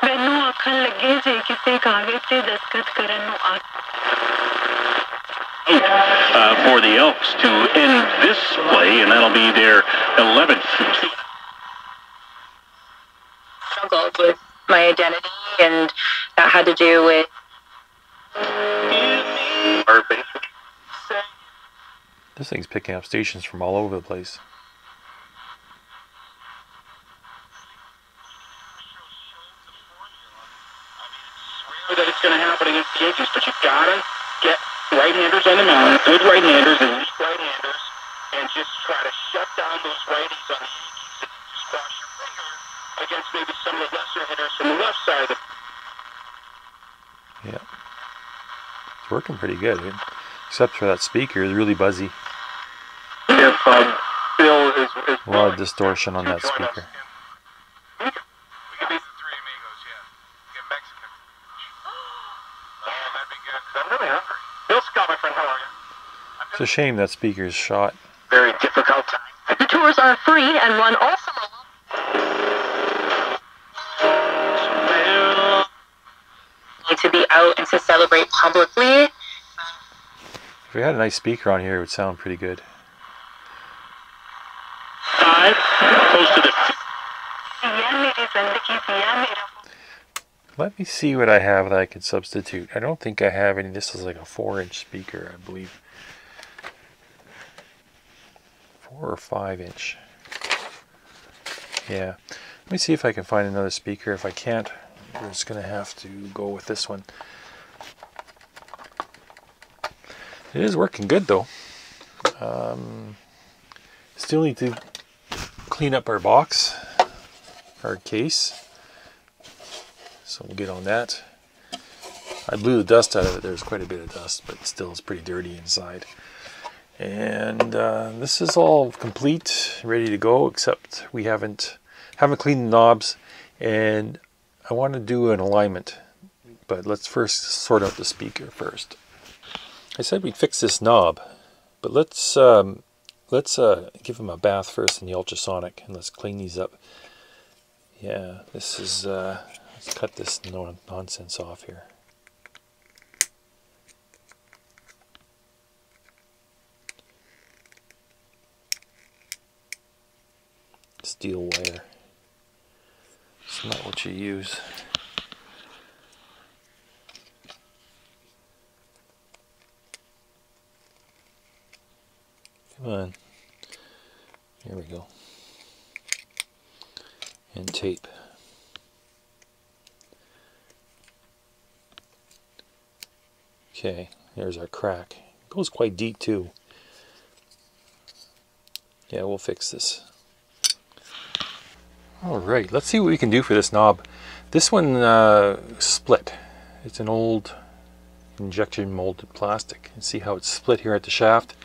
B: ਮੈਨੂੰ ਆਖਣ ਲੱਗੇ ਜੇ ਕਿਸੇ ਕਾਗਜ਼ ਤੇ ਦਸਤਖਤ ਕਰਨ ਨੂੰ ਆ
C: for the Elks to end this play, and that'll be their 11th.
B: Struggled with my identity, and that had to do with
C: Our basic.
A: This thing's picking up stations from all over the place.
C: That it's going to happen against the Yankees, but you gotta get right-handers on the mound, good right-handers and weak right-handers, and just try to shut down those righties on the Yankees and just cross your fingers against maybe some of the lesser hitters from the left side of the...
A: Yeah, it's working pretty good, except for that speaker is really buzzy.
C: If Bill is
A: A lot of distortion on that speaker. It's a shame that speaker's shot.
C: Very difficult time.
B: the tours are free and run all summer long. To be out and to celebrate publicly.
A: If we had a nice speaker on here, it would sound pretty good.
C: 5, close to the...
A: Let me see what I have that I could substitute. I don't think I have any. This is like a 4-inch speaker, I believe. 4 or 5-inch. Yeah. Let me see if I can find another speaker. If I can't, we're just going to have to go with this one. It is working good though. Still need to clean up our box, our case. So we'll get on that. I blew the dust out of it. There's quite a bit of dust, but still it's pretty dirty inside. And this is all complete, ready to go, except we haven't cleaned the knobs, and I want to do an alignment. But let's first sort out the speaker first. I said we'd fix this knob, but let's give him a bath first in the ultrasonic, and let's clean these up. Yeah, this is let's cut this nonsense off here. Steel wire. It's not what you use. Come on. Here we go. And tape. Okay, there's our crack. It goes quite deep too. Yeah, we'll fix this. Alright, let's see what we can do for this knob. This one split. It's an old injection molded plastic. And see how it's split here at the shaft?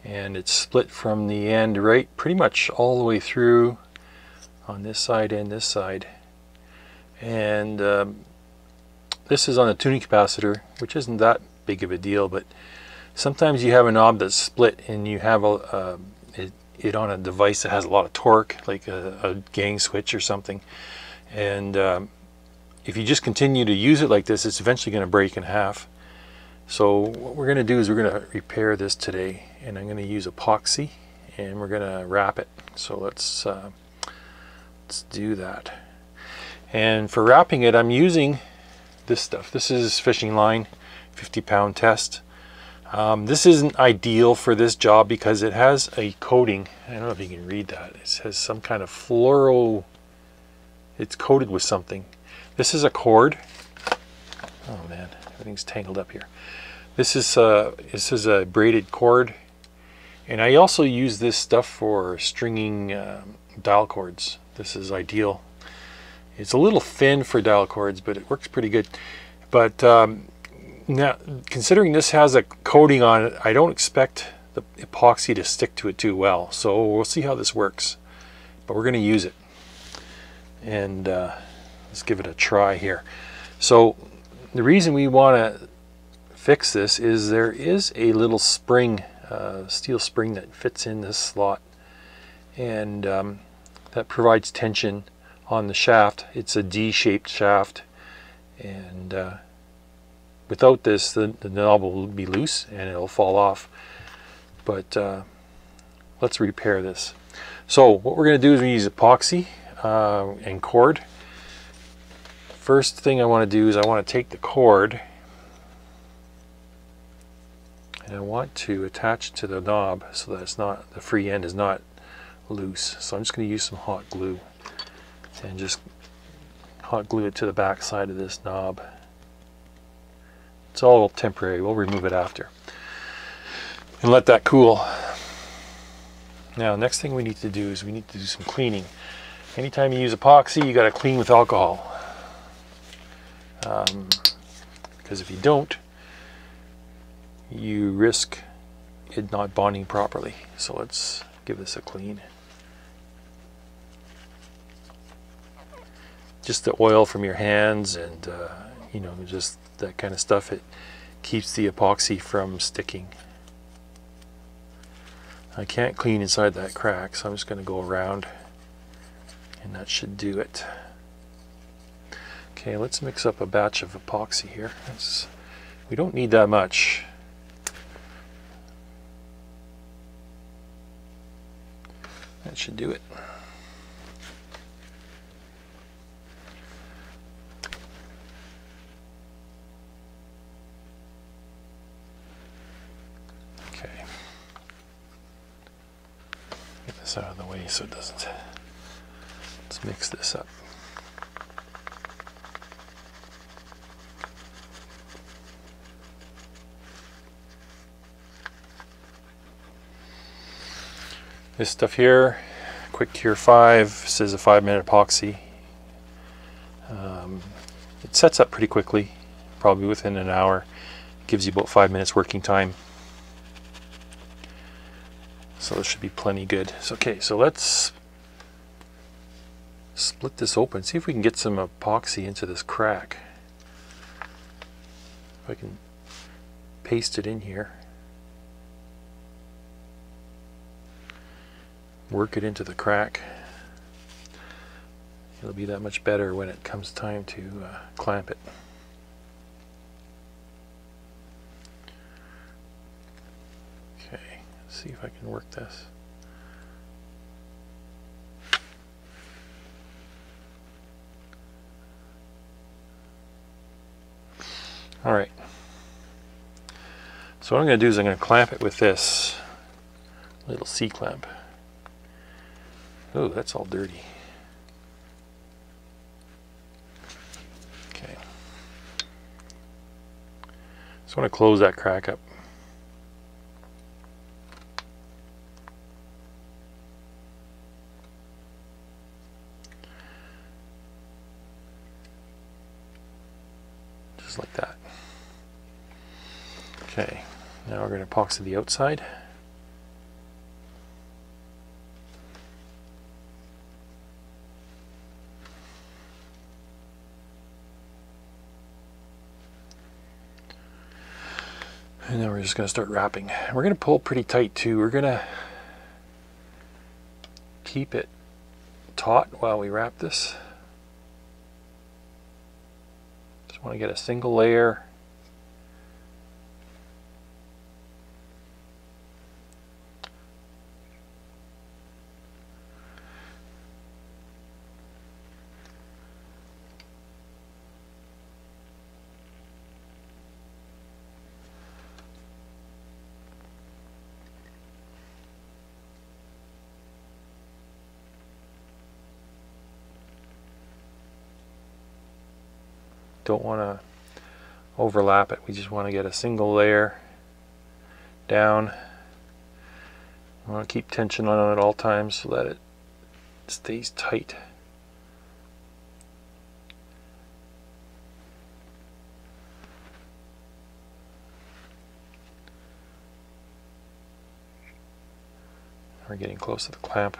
A: And it's split from the end right pretty much all the way through on this side and this side. And this is on a tuning capacitor, which isn't that big of a deal, but sometimes you have a knob that's split and you have it on a device that has a lot of torque, like a gang switch or something. And if you just continue to use it like this, it's eventually going to break in half. So what we're going to do is we're going to repair this today, and I'm going to use epoxy and we're going to wrap it. So let's do that. And for wrapping it, I'm using this stuff. This is fishing line, 50-pound test. This isn't ideal for this job because it has a coating. I don't know if you can read that. It has some kind of fluoro. It's coated with something. This is a cord. Oh man, everything's tangled up here. This is a braided cord, and I also use this stuff for stringing dial cords. This is ideal. It's a little thin for dial cords, but it works pretty good. But now, considering this has a coating on it, I don't expect the epoxy to stick to it too well. So we'll see how this works. But we're going to use it. And let's give it a try here. So the reason we want to fix this is there is a little spring, steel spring that fits in this slot. And that provides tension on the shaft. It's a D-shaped shaft. And without this, the knob will be loose and it'll fall off. But let's repair this. So what we're going to do is we use epoxy and cord. First thing I want to do is I want to take the cord and I want to attach it to the knob so that it's not, the free end is not loose. So I'm just going to use some hot glue and just hot glue it to the back side of this knob. It's all temporary, we'll remove it after. And let that cool. Now next thing we need to do is we need to do some cleaning. Anytime you use epoxy, you got to clean with alcohol. Because if you don't, you risk it not bonding properly. So let's give this a clean. Just the oil from your hands and you know, just that kind of stuff, it keeps the epoxy from sticking. I can't clean inside that crack, so I'm just going to go around and that should do it. Okay, let's mix up a batch of epoxy here. We don't need that much. That should do it. Okay. Get this out of the way so it doesn't. Let's mix this up. This stuff here, Quick Cure 5, says a 5-minute epoxy. It sets up pretty quickly, probably within an hour. It gives you about 5 minutes working time. So this should be plenty good. So, okay, so let's split this open, see if we can get some epoxy into this crack. If I can paste it in here. Work it into the crack. It'll be that much better when it comes time to clamp it. Okay, let's see if I can work this. All right. So what I'm going to do is I'm going to clamp it with this little C-clamp. Oh, that's all dirty. Okay. So I want to close that crack up. Just like that. Okay, now we're going to epoxy the outside. And then we're just going to start wrapping. We're going to pull pretty tight too. We're going to keep it taut while we wrap this. Just want to get a single layer. Don't want to overlap it. We just want to get a single layer down. I want to keep tension on it at all times so that it stays tight. We're getting close to the clamp.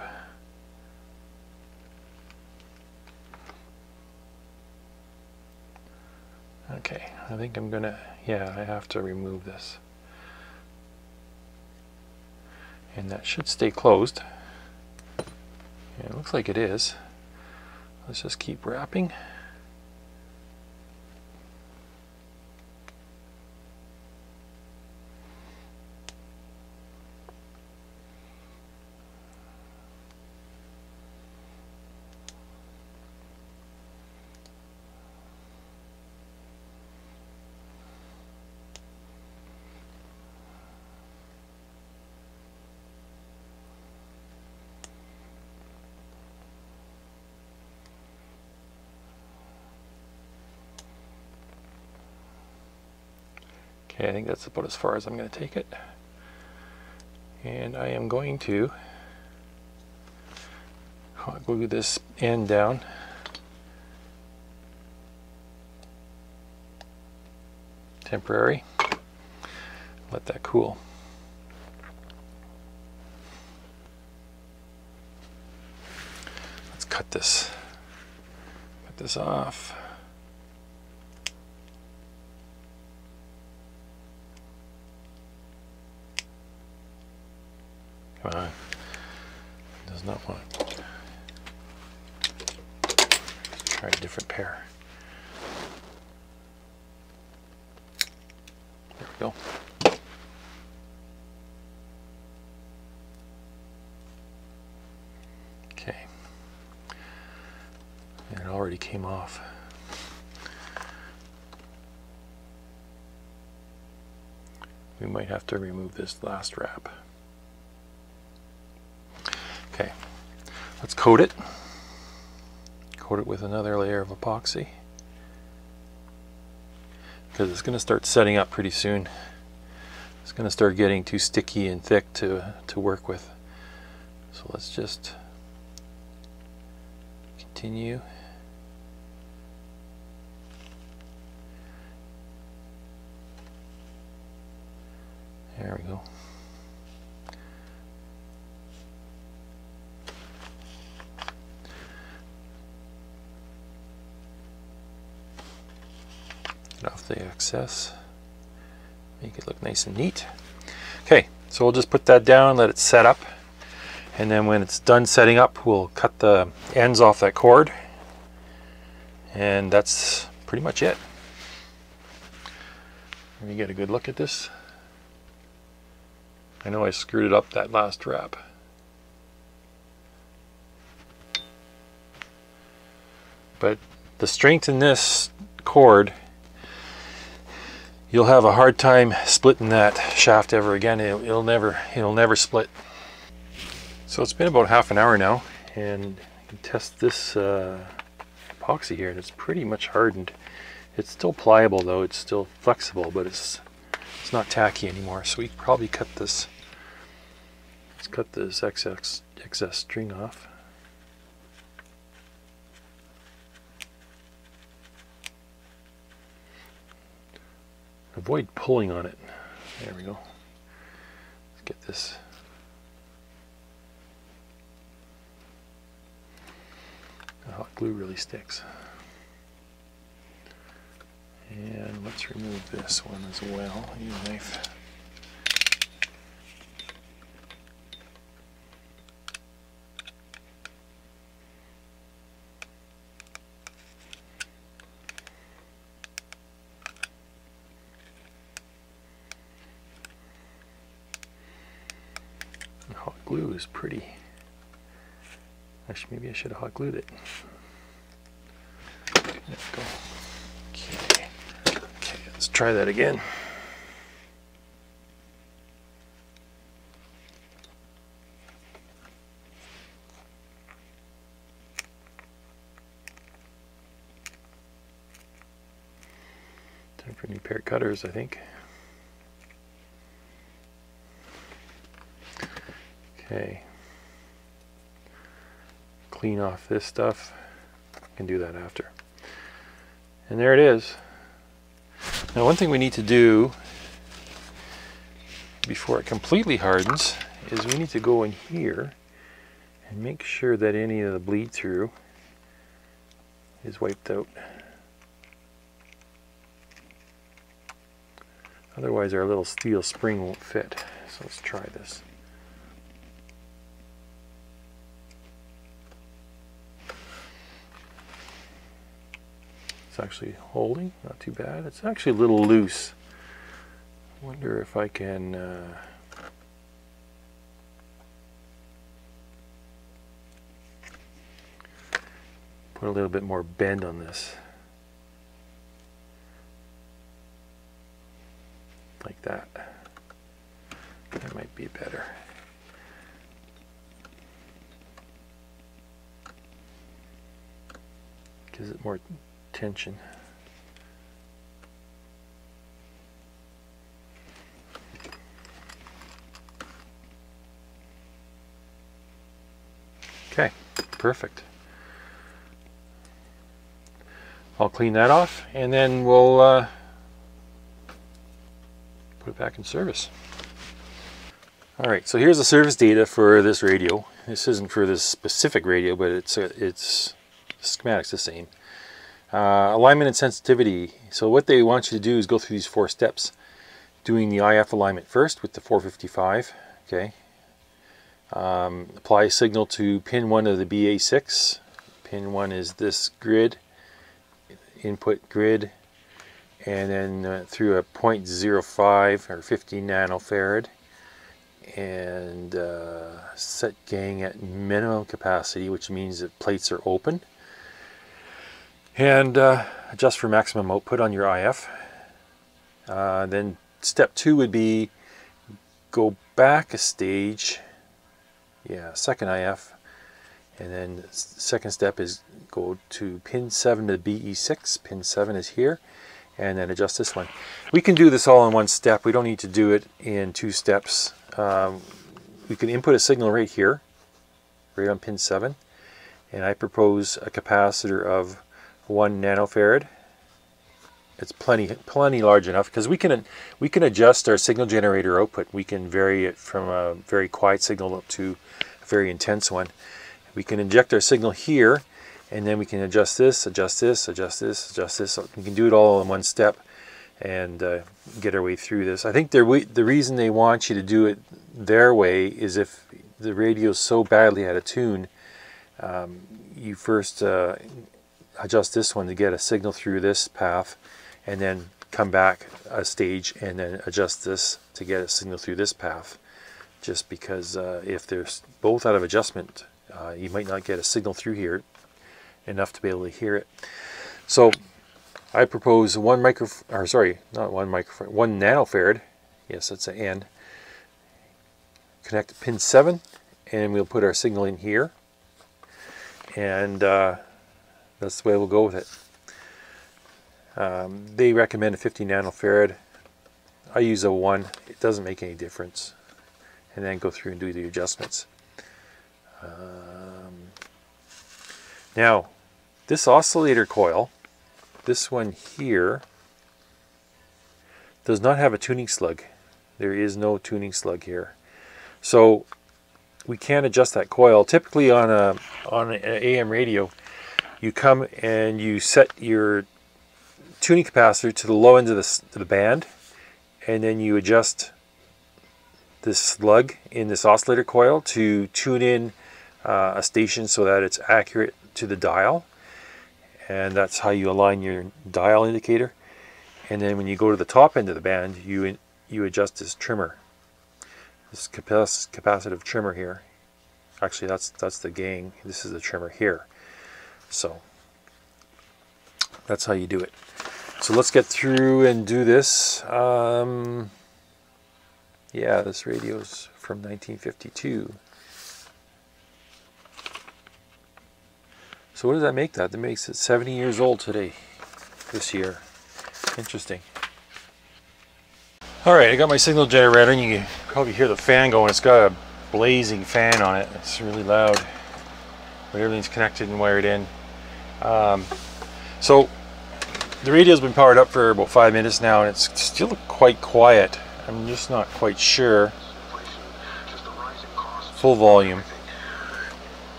A: Okay, I think I'm gonna, yeah, I have to remove this. And that should stay closed. Yeah, it looks like it is. Let's just keep wrapping. Okay, I think that's about as far as I'm going to take it. And I am going to hot glue this end down. Temporary. Let that cool. Let's cut this off. Come on. Does not want it. Try a different pair. There we go. Okay. And it already came off. We might have to remove this last wrap. Okay, let's coat it. Coat it with another layer of epoxy, because it's going to start setting up pretty soon. It's going to start getting too sticky and thick to work with. So let's just continue. There we go. Get off the excess. Make it look nice and neat. Okay, so we'll just put that down, let it set up, and then when it's done setting up, we'll cut the ends off that cord, and that's pretty much it. Let me get a good look at this. I know I screwed it up that last wrap. But the strength in this cord, you'll have a hard time splitting that shaft ever again. It'll never split. So it's been about half an hour now, and I can test this epoxy here, and it's pretty much hardened. It's still pliable though, it's still flexible, but it's not tacky anymore. So we can probably cut this. Let's cut this excess string off. Avoid pulling on it. There we go. Let's get this. The hot glue really sticks. And let's remove this one as well. Use a knife. The hot glue is pretty. Actually, maybe I should have hot glued it. There we go. Okay, let's try that again. Time for a new pair of cutters, I think. Okay. Clean off this stuff. I can do that after. And there it is. Now, one thing we need to do before it completely hardens is we need to go in here and make sure that any of the bleed through is wiped out. Otherwise our little steel spring won't fit. So let's try this. It's actually holding, not too bad. It's actually a little loose. I wonder if I can put a little bit more bend on this. Like that. That might be better. Gives it more tension. Okay, perfect. I'll clean that off and then we'll put it back in service. Alright, so here's the service data for this radio. This isn't for this specific radio, but it's the schematic's the same. Alignment and sensitivity. So what they want you to do is go through these 4 steps. Doing the IF alignment first with the 455. Okay. Apply signal to pin 1 of the BA6. Pin 1 is this grid, input grid, and then through a 0.05 or 50 nanofarad, and set gang at minimum capacity, which means that plates are open, and adjust for maximum output on your IF. Then step 2 would be go back a stage, second IF, and then second step is go to pin 7 to BE6. Pin 7 is here, and then adjust this one. We can do this all in one step. We don't need to do it in 2 steps. We can input a signal right here, right on pin 7, and I propose a capacitor of 1 nanofarad. It's plenty large enough, because we can adjust our signal generator output. We can vary it from a very quiet signal up to a very intense one. We can inject our signal here, and then we can adjust this, adjust this, adjust this, adjust this. So we can do it all in one step and get our way through this. I think the reason they want you to do it their way is if the radio is so badly out of tune, you first adjust this one to get a signal through this path, and then come back a stage and then adjust this to get a signal through this path. Just because if they're both out of adjustment, you might not get a signal through here enough to be able to hear it. So I propose 1 nanofarad. Yes, that's an N. Connect to pin 7, and we'll put our signal in here, and that's the way we'll go with it. They recommend a 50 nanofarad. I use a 1. It doesn't make any difference. And then go through and do the adjustments. Now, this oscillator coil, this one here, does not have a tuning slug. There is no tuning slug here. So we can't adjust that coil. Typically on an AM radio, you come and you set your tuning capacitor to the low end of the band, and then you adjust this slug in this oscillator coil to tune in a station so that it's accurate to the dial, and that's how you align your dial indicator. And then when you go to the top end of the band, you adjust this trimmer, this capacitive trimmer here. Actually, that's the gang. This is the trimmer here. So that's how you do it. So let's get through and do this. Yeah, this radio's from 1952. So what does that make that? That makes it 70 years old today, this year. Interesting. Alright, I got my signal generator, and you can probably hear the fan going. It's got a blazing fan on it. It's really loud, but everything's connected and wired in. So the radio's been powered up for about 5 minutes now, and it's still quite quiet. I'm just not quite sure. Full volume.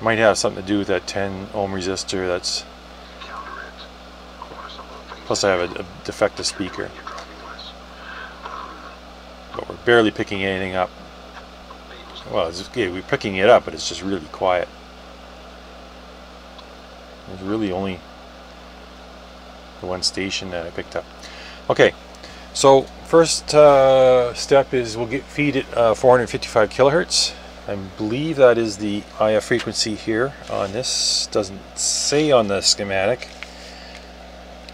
A: Might have something to do with that 10 ohm resistor. That's plus I have a defective speaker. But we're barely picking anything up. Well, we're picking it up, but it's just really quiet. There's really only the one station that I picked up. Okay, so first step is we'll feed it 455 kilohertz. I believe that is the IF frequency here on this. Doesn't say on the schematic.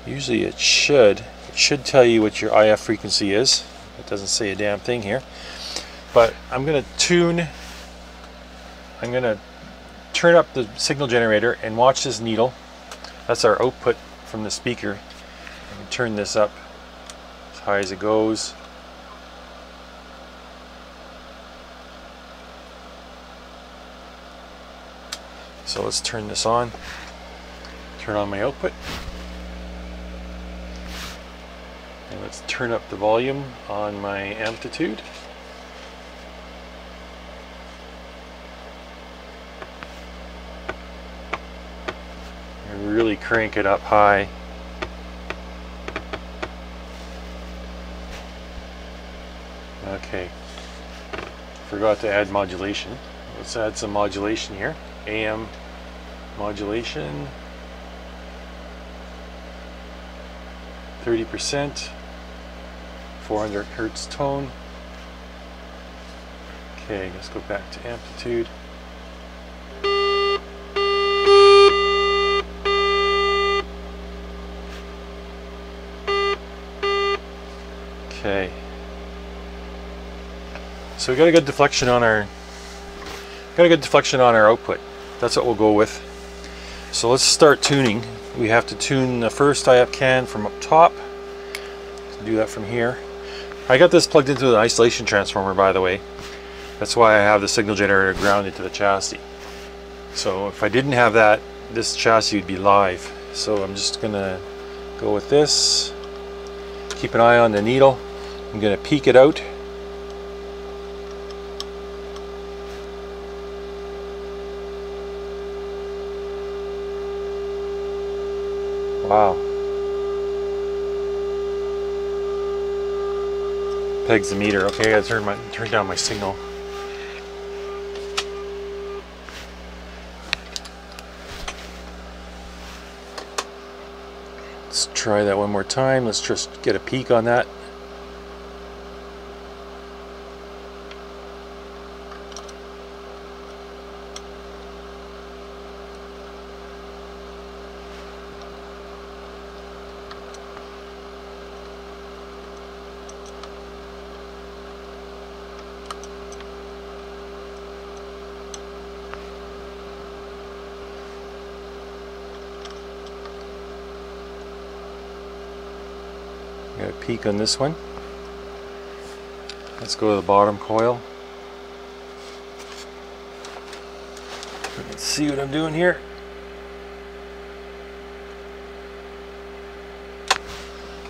A: Usually it should. It should tell you what your IF frequency is. It doesn't say a damn thing here. But I'm going to turn up the signal generator and watch this needle. That's our output from the speaker. I'm going to turn this up as high as it goes. So let's turn this on. Turn on my output. And let's turn up the volume on my amplitude. And really crank it up high. Okay, forgot to add modulation. Let's add some modulation here. AM modulation, 30%, 400 hertz tone. Okay, let's go back to amplitude. Okay. So we got a good deflection on our output. That's what we'll go with. So let's start tuning. We have to tune the first IF can from up top. Do that from here. I got this plugged into the isolation transformer, by the way. That's why I have the signal generator grounded to the chassis. So if I didn't have that, this chassis would be live. So I'm just gonna go with this. Keep an eye on the needle. I'm gonna peak it out. Wow. Pegs the meter. Okay, I gotta turn down my signal. Let's try that one more time. Let's just get a peak on that. Got a peak on this one. Let's go to the bottom coil. Let's see what I'm doing here.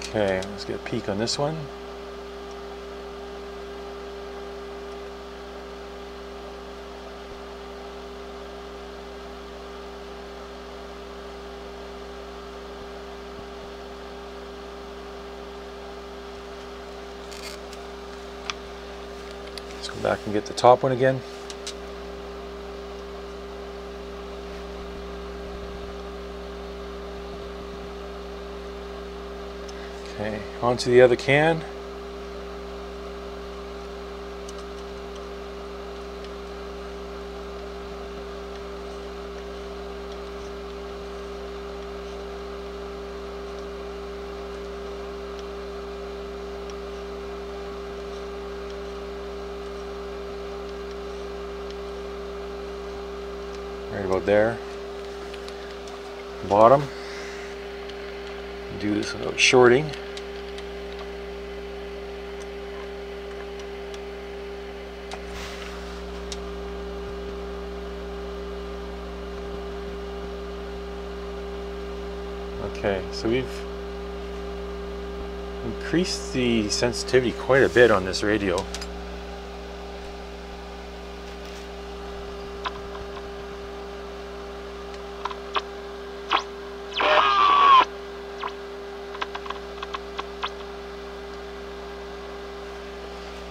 A: Okay, let's get a peak on this one. Let's go back and get the top one again. Okay, onto the other can. Right about there. Bottom. Do this without shorting. Okay, so we've increased the sensitivity quite a bit on this radio.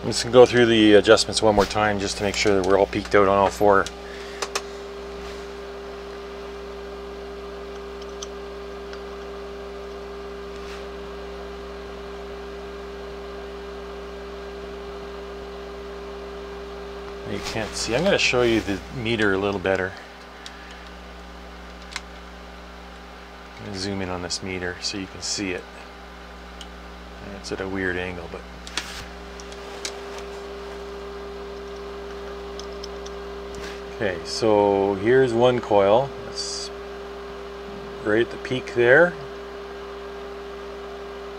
A: I'm just going to go through the adjustments one more time just to make sure that we're all peaked out on all four. You can't see. I'm going to show you the meter a little better. I'm going to zoom in on this meter so you can see it. It's at a weird angle, but okay, so here's one coil. That's right at the peak there.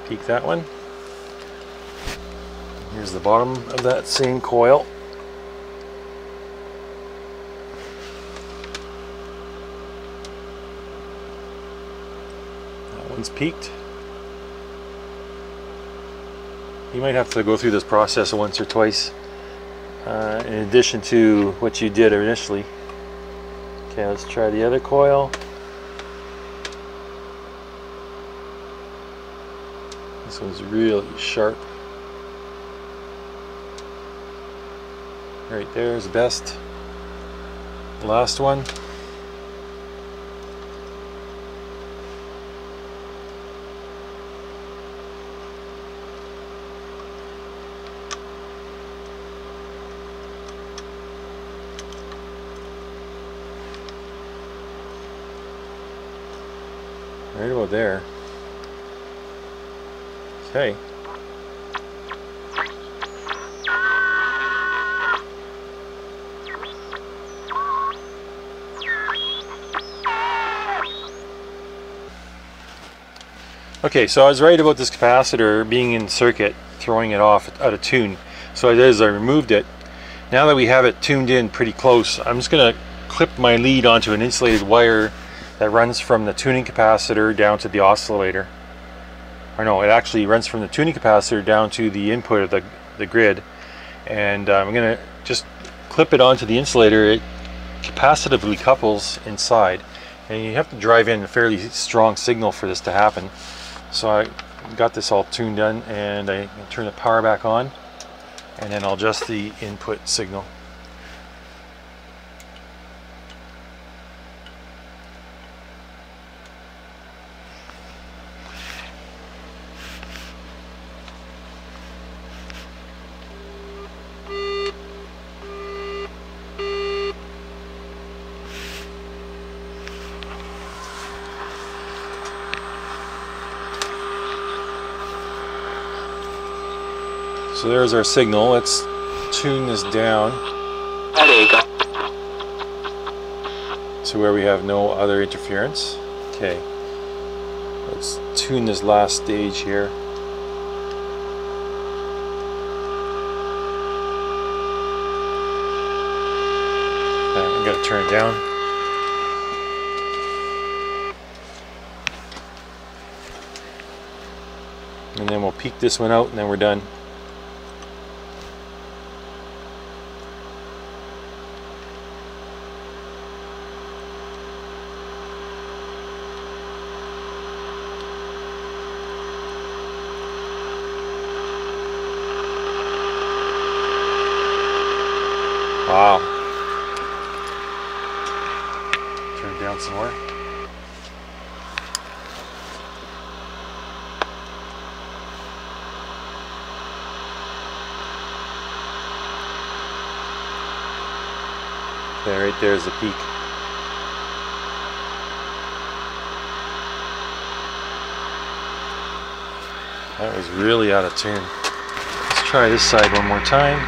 A: Peak that one. Here's the bottom of that same coil. That one's peaked. You might have to go through this process once or twice in addition to what you did initially. Okay, let's try the other coil. This one's really sharp. Right there is the best. The last one. Right about there. Okay. Okay, so I was right about this capacitor being in circuit, throwing it off out of tune. So what I did is I removed it. Now that we have it tuned in pretty close, I'm just going to clip my lead onto an insulated wire that runs from the tuning capacitor down to the oscillator. Or no, it actually runs from the tuning capacitor down to the input of the grid. And I'm going to just clip it onto the insulator. It capacitively couples inside. And you have to drive in a fairly strong signal for this to happen. So I got this all tuned in, and I turn the power back on, and then I'll adjust the input signal. So there's our signal. Let's tune this down to where we have no other interference. Okay, let's tune this last stage here. Okay, I'm going to turn it down. And then we'll peak this one out, and then we're done. Wow. Turn it down some more. Okay, right there's the peak. That was really out of tune. Let's try this side one more time.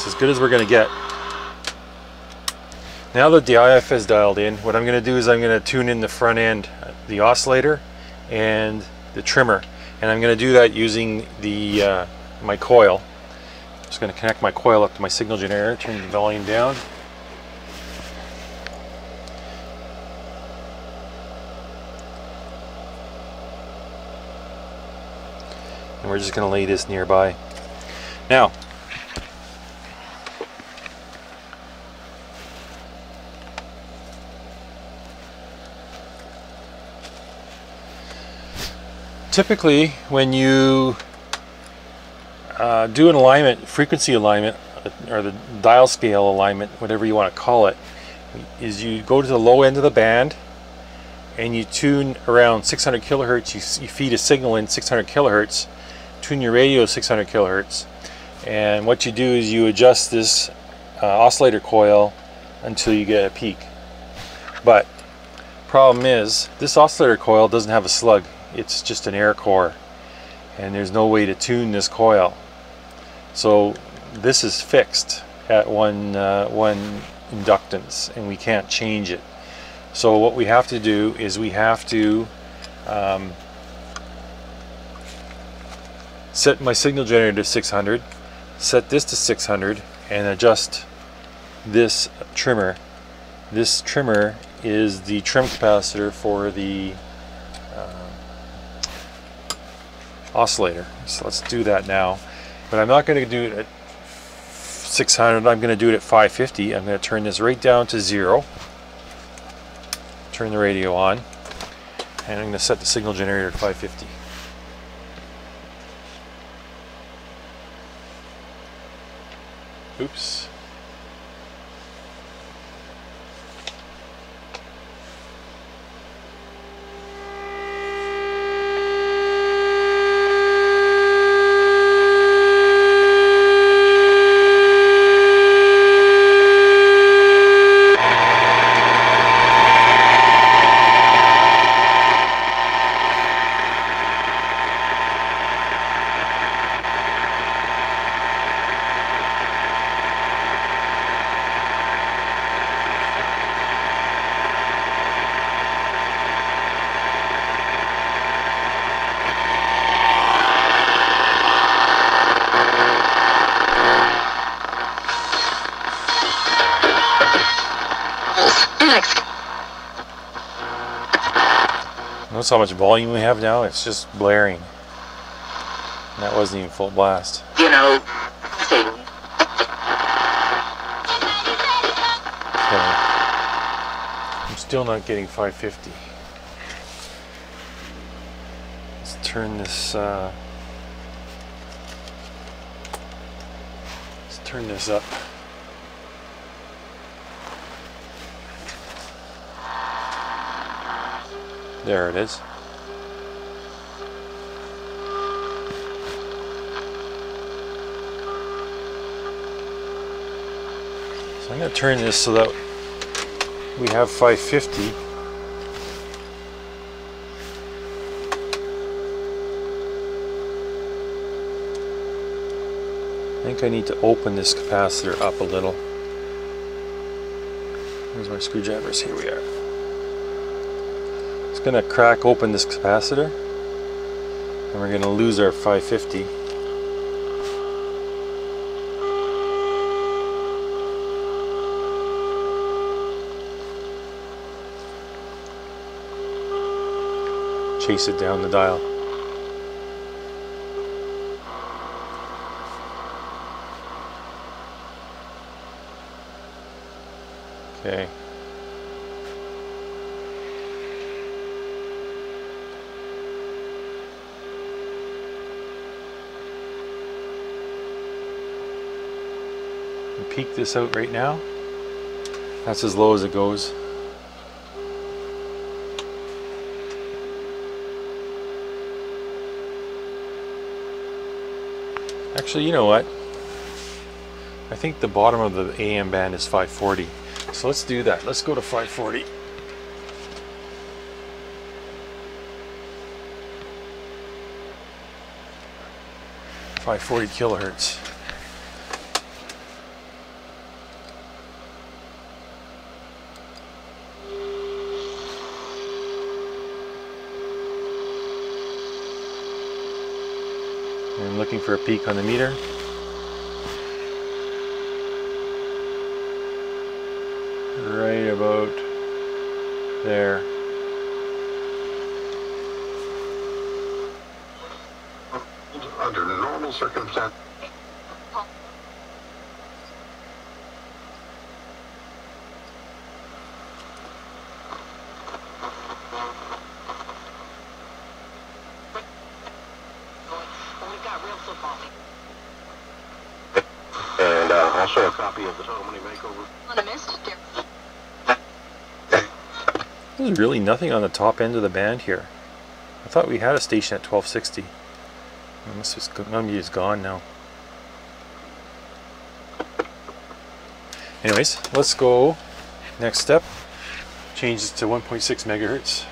A: As good as we're going to get. Now that the IF is dialed in, what I'm going to do is I'm going to tune in the front end, the oscillator and the trimmer, and I'm going to do that using the my coil. I'm just going to connect my coil up to my signal generator, turn the volume down. And we're just going to lay this nearby. Now, typically, when you do an alignment, frequency alignment, or the dial scale alignment, whatever you want to call it, is you go to the low end of the band and you tune around 600 kilohertz. You feed a signal in 600 kilohertz, tune your radio 600 kilohertz, and what you do is you adjust this oscillator coil until you get a peak. But problem is, this oscillator coil doesn't have a slug. It's just an air core, and there's no way to tune this coil. So this is fixed at one inductance, and we can't change it. So what we have to do is we have to set my signal generator to 600, set this to 600 and adjust this trimmer. This trimmer is the trim capacitor for the oscillator. So let's do that now. But I'm not going to do it at 600, I'm going to do it at 550. I'm going to turn this right down to 0. Turn the radio on. And I'm going to set the signal generator at 550. Oops. Notice how much volume we have now? It's just blaring. And that wasn't even full blast.
B: You know,
A: Okay. I'm still not getting 550. Let's turn this up. There it is. So I'm going to turn this so that we have 550. I think I need to open this capacitor up a little. Where's my screwdrivers? Here we are. It's going to crack open this capacitor and we're going to lose our 550. Chase it down the dial. Okay. Peek this out right now. That's as low as it goes. Actually, you know what? I think the bottom of the AM band is 540. So let's do that. Let's go to 540. 540 kilohertz. I'm looking for a peak on the meter. Right about there.
D: Under normal circumstances. And also a copy of the Total Money Makeover.
A: There's really nothing on the top end of the band here. I thought we had a station at 1260. Maybe it's gone now. Anyways, let's go. Next step. Change this to 1.6 megahertz.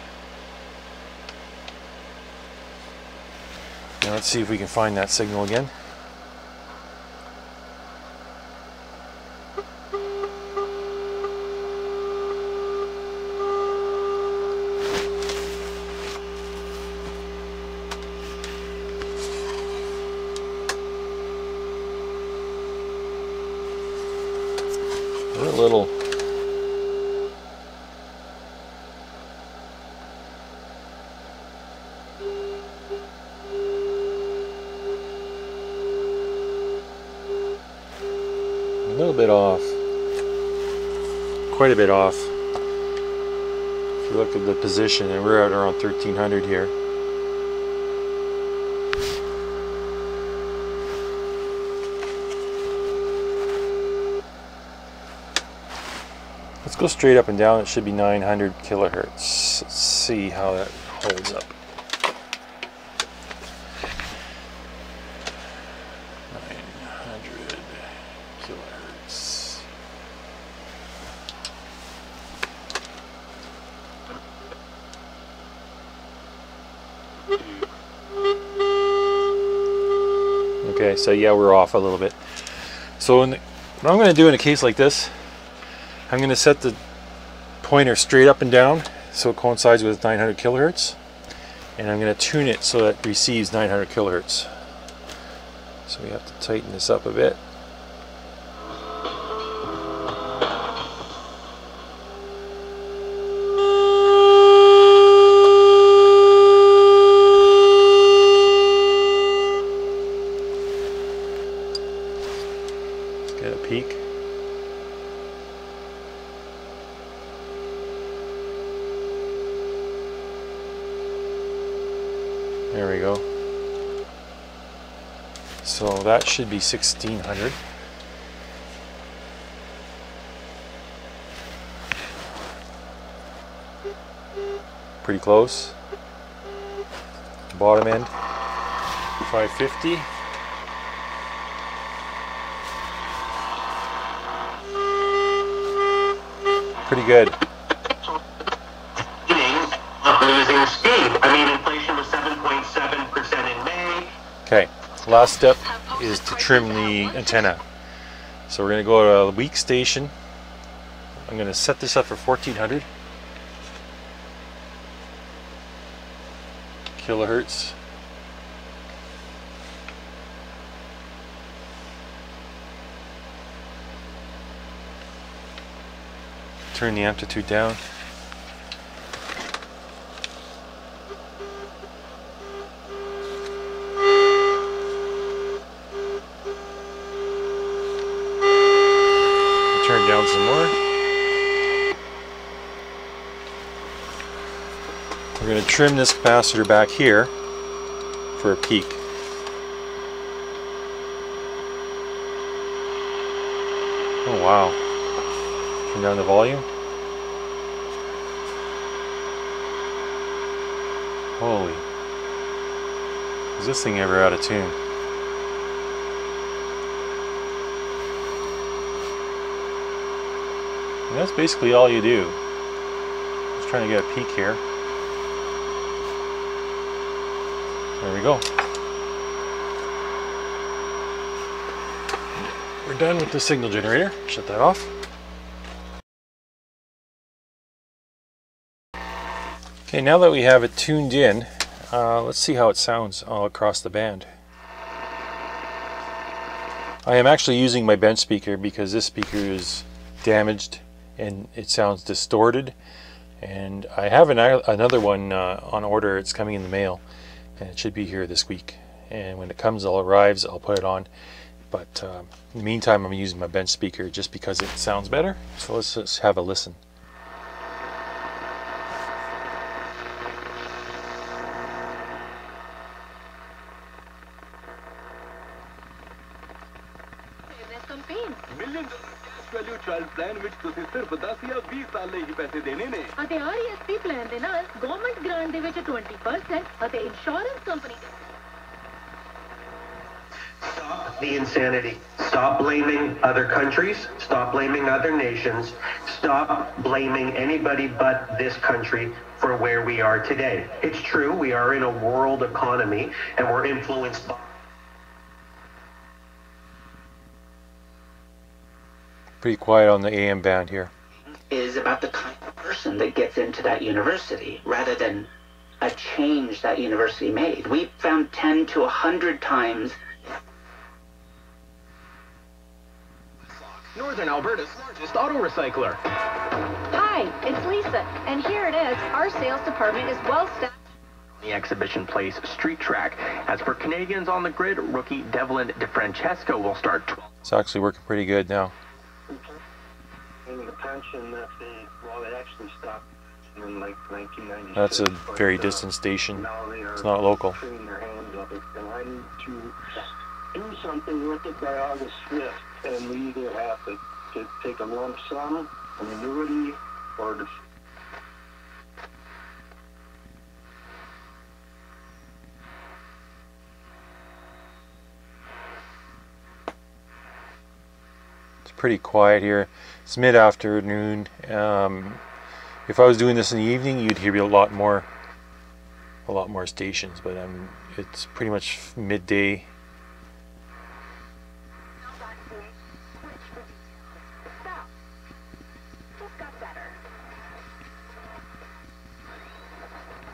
A: Now let's see if we can find that signal again. They're a little. A little bit off. Quite a bit off. If you look at the position, and we're at around 1300 here. Let's go straight up and down. It should be 900 kilohertz. Let's see how that holds up. 900 kilohertz. Okay, so yeah, we're off a little bit. So what I'm going to do in a case like this, I'm going to set the pointer straight up and down so it coincides with 900 kilohertz, and I'm going to tune it so that it receives 900 kilohertz. So we have to tighten this up a bit. Let's get a peak. There we go. So that should be 1600. Pretty close. Bottom end, 550. Pretty good.
D: Losing steam. I mean, inflation was 7.7% in May.
A: Okay, last step is to trim the antenna. So we're going to go to a weak station. I'm going to set this up for 1400 kilohertz. Turn the amplitude down. Turn down some more. We're going to trim this capacitor back here for a peak. Oh wow. Turn down the volume. Holy. Is this thing ever out of tune? And that's basically all you do. Just trying to get a peak here. There we go. We're done with the signal generator. Shut that off. Okay, now that we have it tuned in, let's see how it sounds all across the band. I am actually using my bench speaker because this speaker is damaged and it sounds distorted, and I have another one on order. It's coming in the mail and it should be here this week, and when it comes, arrives, I'll put it on. But in the meantime, I'm using my bench speaker just because it sounds better. So let's just have a listen.
E: plan which ਤੁਸੀਂ ਸਿਰਫ 10 ਜਾਂ 20 ਸਾਲ ਲਈ ਹੀ ਪੈਸੇ ਦੇਣੇ ਨੇ ਅਤੇ RESP plan ਦੇ ਨਾਲ ਗਵਰਨਮੈਂਟ ਗ੍ਰਾਂਟ ਦੇ ਵਿੱਚ 20% ਅਤੇ insurance company
D: Stop the insanity. Stop blaming other countries. Stop blaming other nations. Stop blaming anybody but this country for where we are today. It's true, we are in a world economy and we're influenced by...
A: Pretty quiet on the AM band here.
F: Is about the kind of person that gets into that university rather than a change that university made. We found 10 to 100 times.
E: Northern Alberta's largest auto recycler.
G: Hi, it's Lisa, and here it is. Our sales department is well staffed.
E: The exhibition place Street Track. As for Canadians on the grid, rookie Devlin DeFrancesco will start 12.
A: It's actually working pretty good now.
C: And the pension that they actually stopped in like 1996.
A: That's a very distant station. It's not local.
C: Putting their hands up, and I need to do something with it by August 5th, and we either have to take a lump sum, an annuity, or the
A: Pretty quiet here. It's mid-afternoon. If I was doing this in the evening, you'd hear a lot more stations, but it's pretty much midday.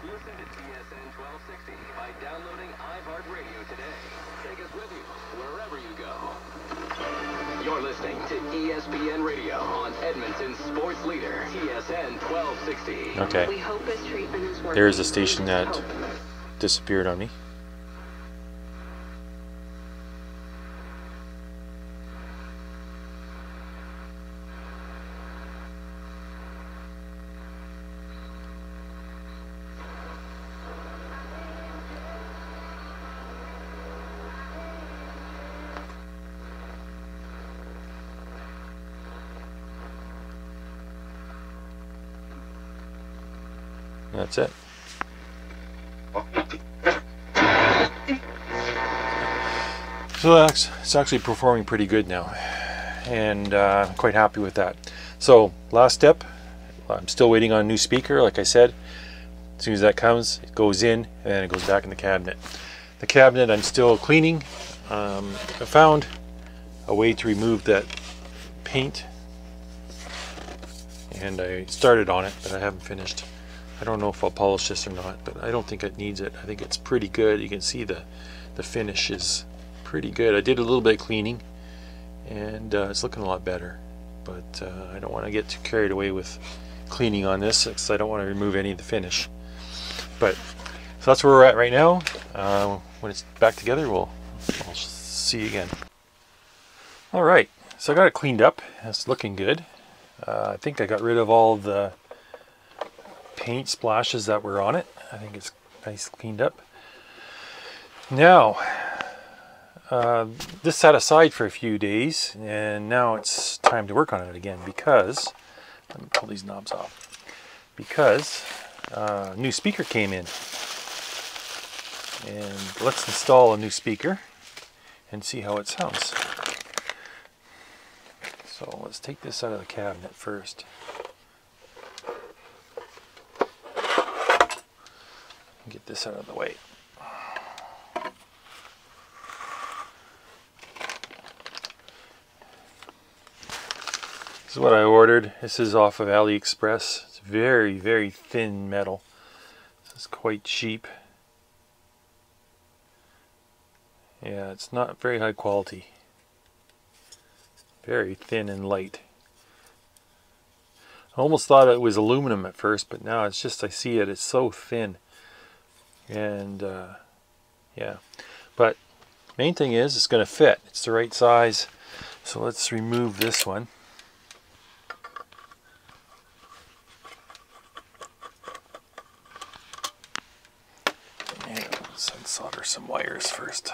E: Listen to TSN 1260 by downloading iHeartRadio today. Take us with you wherever you go. You're listening to ESPN Radio on Edmonton's sports leader, TSN 1260.
A: Okay.
B: We hope this treatment is working.
A: There's a station that disappeared on me. That's it. So it's actually performing pretty good now, and I'm quite happy with that. So last step, I'm still waiting on a new speaker. Like I said, as soon as that comes, it goes in and then it goes back in the cabinet. The cabinet I'm still cleaning. I found a way to remove that paint, and I started on it, but I haven't finished. I don't know if I'll polish this or not, but I don't think it needs it. I think it's pretty good. You can see the finish is pretty good. I did a little bit of cleaning, and it's looking a lot better. But I don't want to get too carried away with cleaning on this, because I don't want to remove any of the finish. But so that's where we're at right now. When it's back together, I'll see you again. All right, so I got it cleaned up. It's looking good. I think I got rid of all the paint splashes that were on it. I think it's nice cleaned up. Now, this sat aside for a few days, and now it's time to work on it again, because, let me pull these knobs off, because a new speaker came in. And let's install a new speaker and see how it sounds. So let's take this out of the cabinet first. Get this out of the way. This is what I ordered. This is off of AliExpress. It's very, very thin metal. This is quite cheap. Yeah, it's not very high quality. Very thin and light. I almost thought it was aluminum at first, but now it's just, I see it, it's so thin. And yeah, but main thing is it's going to fit. It's the right size. So let's remove this one. And let's unsolder some wires first.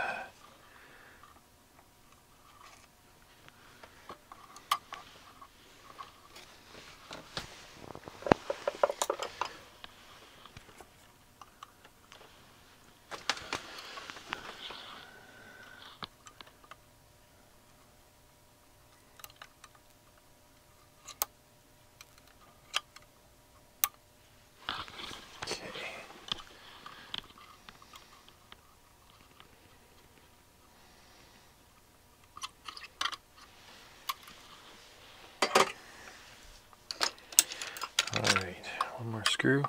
A: Alright, one more screw.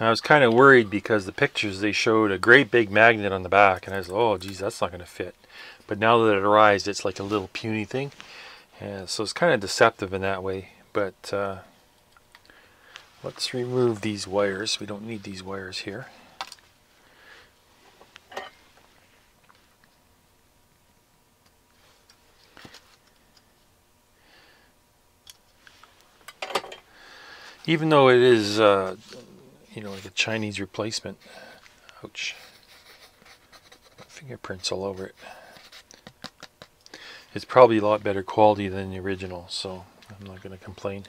A: I was kind of worried because the pictures, they showed a great big magnet on the back, and I was like, oh geez, that's not going to fit. But now that it arrives, it's like a little puny thing, and so it's kind of deceptive in that way. But let's remove these wires. We don't need these wires here. Even though it is, you know, like a Chinese replacement. Ouch. Fingerprints all over it. It's probably a lot better quality than the original, so I'm not going to complain.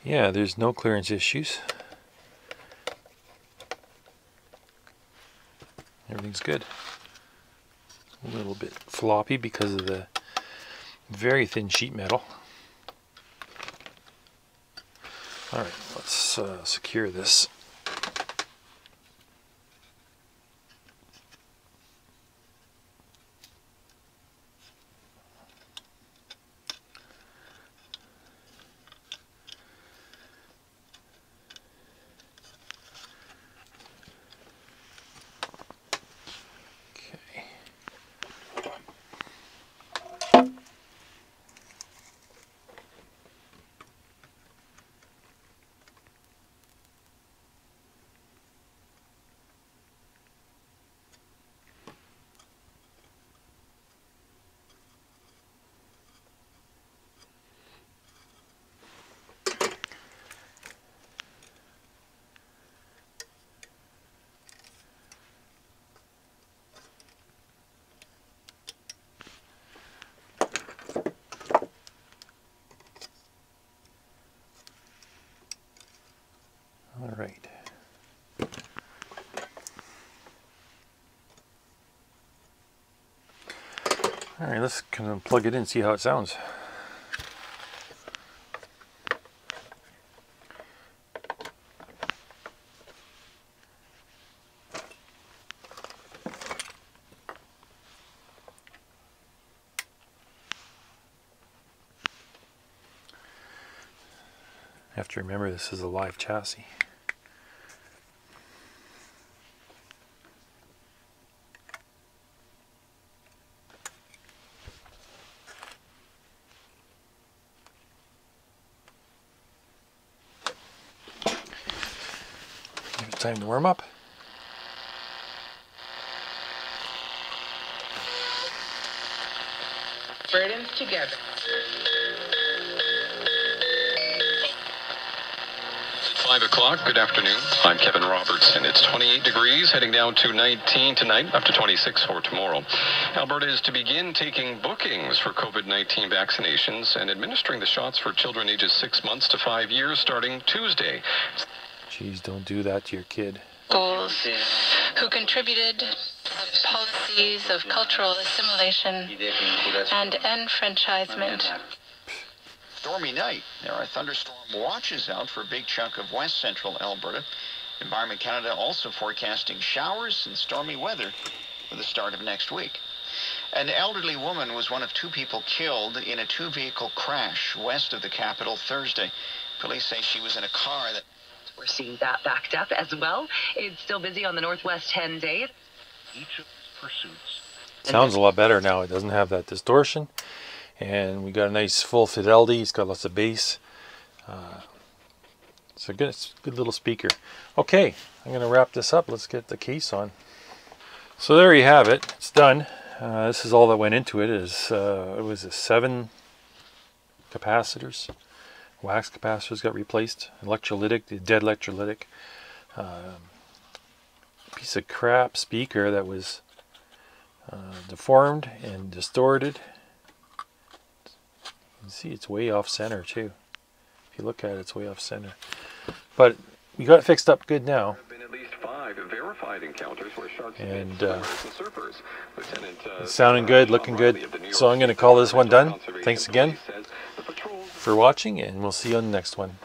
A: Yeah, there's no clearance issues. Everything's good. A little bit floppy because of the very thin sheet metal. Alright, let's secure this. Alright. Alright, let's kind of plug it in and see how it sounds. You have to remember this is a live chassis. It's time to warm up.
B: Burdens together.
H: 5 o'clock, good afternoon. I'm Kevin Robertson. It's 28 degrees, heading down to 19 tonight, up to 26 for tomorrow. Alberta is to begin taking bookings for COVID-19 vaccinations and administering the shots for children ages 6 months to 5 years starting Tuesday.
A: Jeez, don't do that to your kid.
B: Schools who contributed policies of cultural assimilation and enfranchisement.
I: Stormy night. There are thunderstorm watches out for a big chunk of west central Alberta. Environment Canada also forecasting showers and stormy weather for the start of next week. An elderly woman was one of 2 people killed in a 2-vehicle crash west of the capital Thursday. Police say she was in a car that...
J: We're seeing that backed up as well. It's still busy on the Northwest 10-day.
I: Each of these pursuits...
A: Sounds a lot better now. It doesn't have that distortion. And we got a nice full fidelity. It's got lots of bass. It's a good little speaker. Okay, I'm going to wrap this up. Let's get the case on. So there you have it. It's done. This is all that went into it. It was 7 capacitors. Wax capacitors got replaced. Electrolytic, dead electrolytic. Piece of crap speaker that was deformed and distorted. You can see it's way off center too. If you look at it, it's way off center. But we got it fixed up good now.
H: At least 5 verified encounters where sharks
A: And
H: surfers.
A: it's sounding good, looking good. So I'm going to call this one done. Thanks again for watching, and we'll see you on the next one.